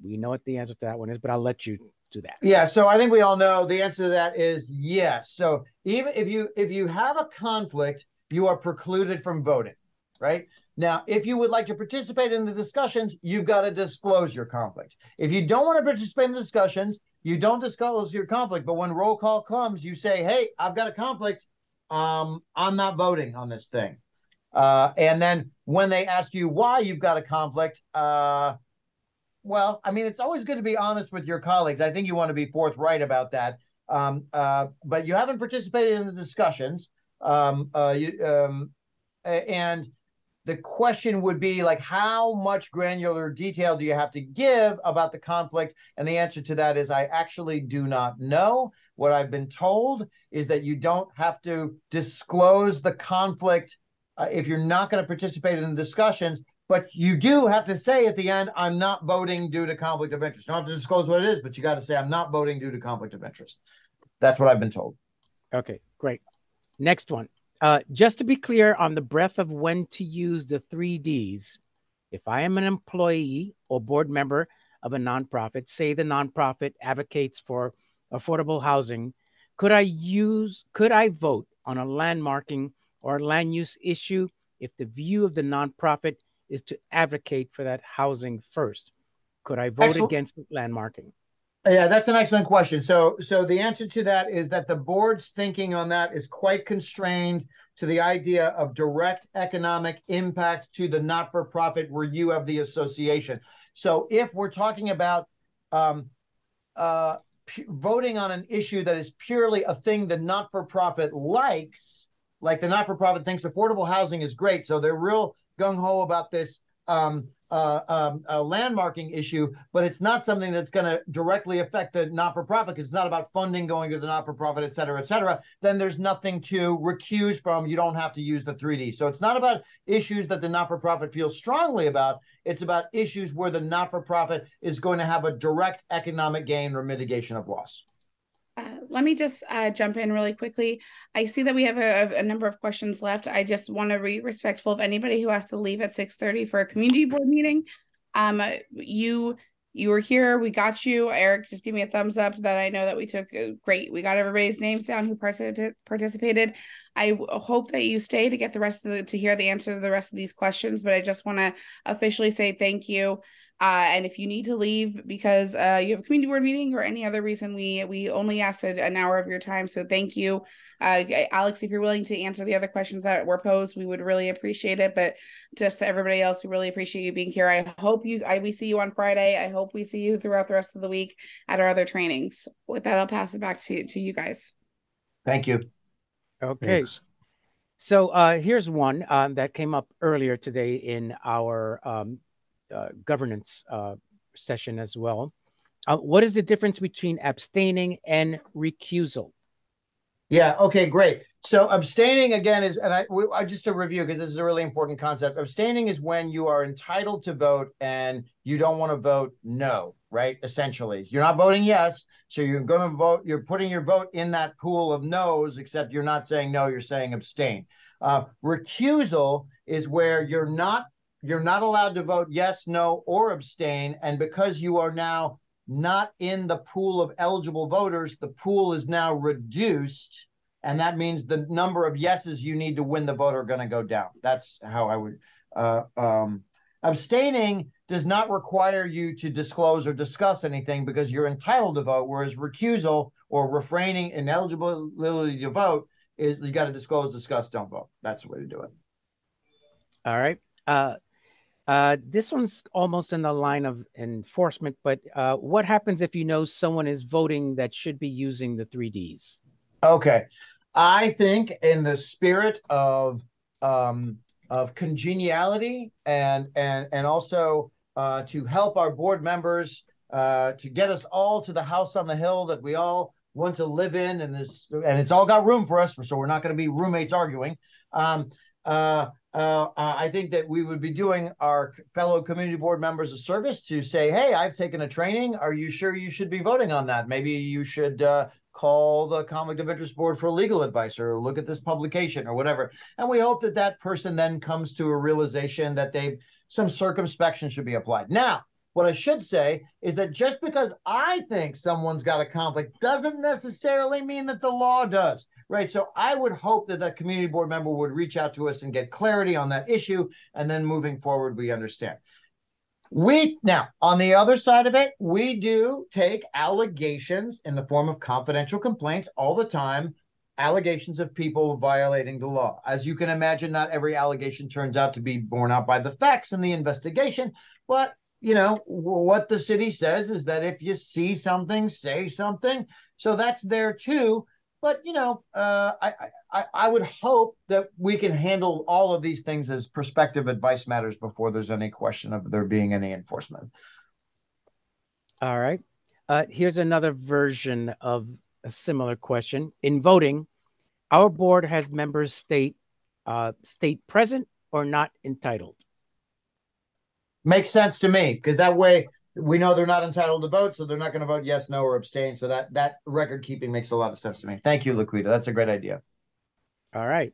We know what the answer to that one is, but I'll let you do that. Yeah, so I think we all know the answer to that is yes. So even if you have a conflict, you are precluded from voting, right? Now, if you would like to participate in the discussions, you've got to disclose your conflict. If you don't want to participate in the discussions, you don't disclose your conflict. But when roll call comes, you say, hey, I've got a conflict. I'm not voting on this thing. And then when they ask you why you've got a conflict, well, I mean, it's always good to be honest with your colleagues. I think you want to be forthright about that. But you haven't participated in the discussions. And the question would be like, how much granular detail do you have to give about the conflict? And the answer to that is I actually do not know. What I've been told is that you don't have to disclose the conflict if you're not going to participate in the discussions, but you do have to say at the end, I'm not voting due to conflict of interest. You don't have to disclose what it is, but you got to say, I'm not voting due to conflict of interest. That's what I've been told. Okay, great. Next one. Just to be clear on the breadth of when to use the 3 Ds, if I am an employee or board member of a nonprofit, say the nonprofit advocates for affordable housing, could I vote on a landmarking or land use issue if the view of the nonprofit is to advocate for that housing first? Could I vote against landmarking? Yeah, that's an excellent question. So the answer to that is that the board's thinking on that is quite constrained to the idea of direct economic impact to the not-for-profit where you have the association. So if we're talking about voting on an issue that is purely a thing the not-for-profit likes, like the not-for-profit thinks affordable housing is great, so they're real gung-ho about this a landmarking issue, but it's not something that's going to directly affect the not-for-profit, because it's not about funding going to the not-for-profit, et cetera, then there's nothing to recuse from. You don't have to use the 3D. So it's not about issues that the not-for-profit feels strongly about. It's about issues where the not-for-profit is going to have a direct economic gain or mitigation of loss. Let me just jump in really quickly. I see that we have a number of questions left. I just want to be respectful of anybody who has to leave at 6:30 for a community board meeting. You were here. We got you. Eric, just give me a thumbs up that I know that we took great. We got everybody's names down who participated. I hope that you stay to get the rest of to hear the answer to the rest of these questions, but I just want to officially say thank you. And if you need to leave because you have a community board meeting or any other reason, we only asked an hour of your time. So thank you. Alex, if you're willing to answer the other questions that were posed, we would really appreciate it. But just to everybody else, we really appreciate you being here. I hope we see you on Friday. I hope we see you throughout the rest of the week at our other trainings. With that, I'll pass it back to you guys. Thank you. Okay. Thanks. So here's one that came up earlier today in our governance session as well. What is the difference between abstaining and recusal? Yeah. Okay, great. So abstaining again is, and I just to review, because this is a really important concept. Abstaining is when you are entitled to vote and you don't want to vote no, right? Essentially, you're not voting yes. So you're going to vote, you're putting your vote in that pool of no's, except you're not saying no, you're saying abstain. Recusal is where you're not allowed to vote yes, no, or abstain. And because you are now not in the pool of eligible voters, the pool is now reduced. And that means the number of yeses you need to win the vote are going to go down. That's how I would. Abstaining does not require you to disclose or discuss anything because you're entitled to vote, whereas recusal or refraining ineligibility to vote is you got to disclose, discuss, don't vote. That's the way to do it. All right. This one's almost in the line of enforcement, but what happens if you know someone is voting that should be using the 3Ds? Okay. I think in the spirit of congeniality and also to help our board members to get us all to the house on the hill that we all want to live in, and it's all got room for us, so we're not going to be roommates arguing. I think that we would be doing our fellow community board members a service to say, hey, I've taken a training. Are you sure you should be voting on that? Maybe you should call the Conflict of Interest Board for legal advice or look at this publication or whatever. And we hope that that person then comes to a realization that some circumspection should be applied. Now, what I should say is that just because I think someone's got a conflict doesn't necessarily mean that the law does, right? So I would hope that that community board member would reach out to us and get clarity on that issue. And then moving forward, we understand. Now, on the other side of it, we do take allegations in the form of confidential complaints all the time, allegations of people violating the law. As you can imagine, not every allegation turns out to be borne out by the facts in the investigation, but you know, what the city says is that if you see something, say something. So that's there too. But, you know, I would hope that we can handle all of these things as prospective advice matters before there's any question of there being any enforcement. All right. Here's another version of a similar question. In voting, our board has members state present or not entitled. Makes sense to me, because that way we know they're not entitled to vote, so they're not going to vote yes, no, or abstain. So that record keeping makes a lot of sense to me. Thank you, Laquita. That's a great idea. All right.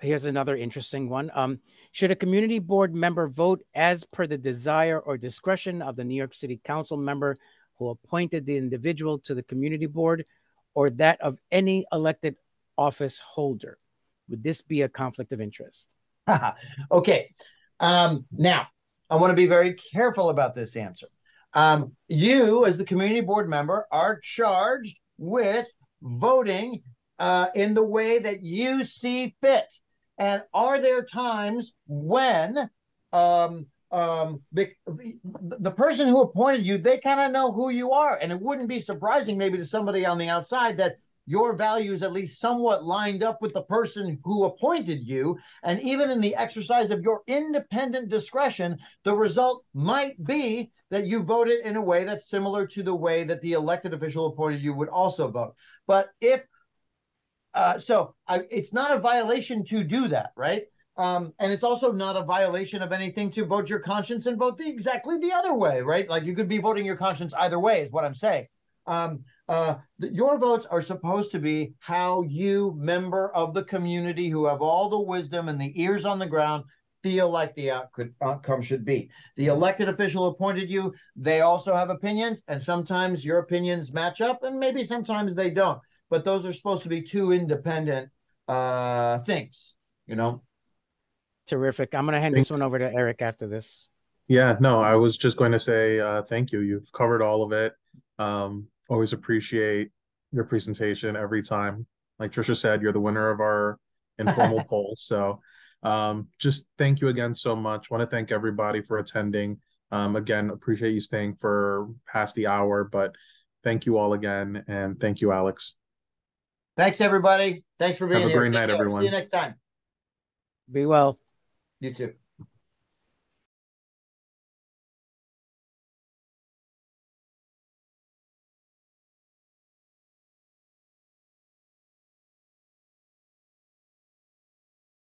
Here's another interesting one. Should a community board member vote as per the desire or discretion of the New York City Council member who appointed the individual to the community board, or that of any elected office holder? Would this be a conflict of interest? Okay. Now, I want to be very careful about this answer. You, as the community board member, are charged with voting in the way that you see fit. And are there times when the person who appointed you, they kind of know who you are? And it wouldn't be surprising maybe to somebody on the outside that your values at least somewhat lined up with the person who appointed you, and even in the exercise of your independent discretion, the result might be that you voted in a way that's similar to the way that the elected official appointed you would also vote. But if it's not a violation to do that, right? And it's also not a violation of anything to vote your conscience and vote exactly the other way, right? Like you could be voting your conscience either way, is what I'm saying. Your votes are supposed to be how you, member of the community who have all the wisdom and the ears on the ground, feel like the outcome should be. The elected official appointed you, they also have opinions, and sometimes your opinions match up, and maybe sometimes they don't. But those are supposed to be two independent things, you know? Terrific. I'm going to hand this one over to Eric after this. Yeah, no, I was just going to say thank you. You've covered all of it. Always appreciate your presentation every time. Like Trisha said, you're the winner of our informal poll. So just thank you again so much. Want to thank everybody for attending. Again, appreciate you staying for past the hour, but thank you all again. And thank you, Alex. Thanks, everybody. Thanks for being here. Have a great night, everyone. See you next time. Be well. You too.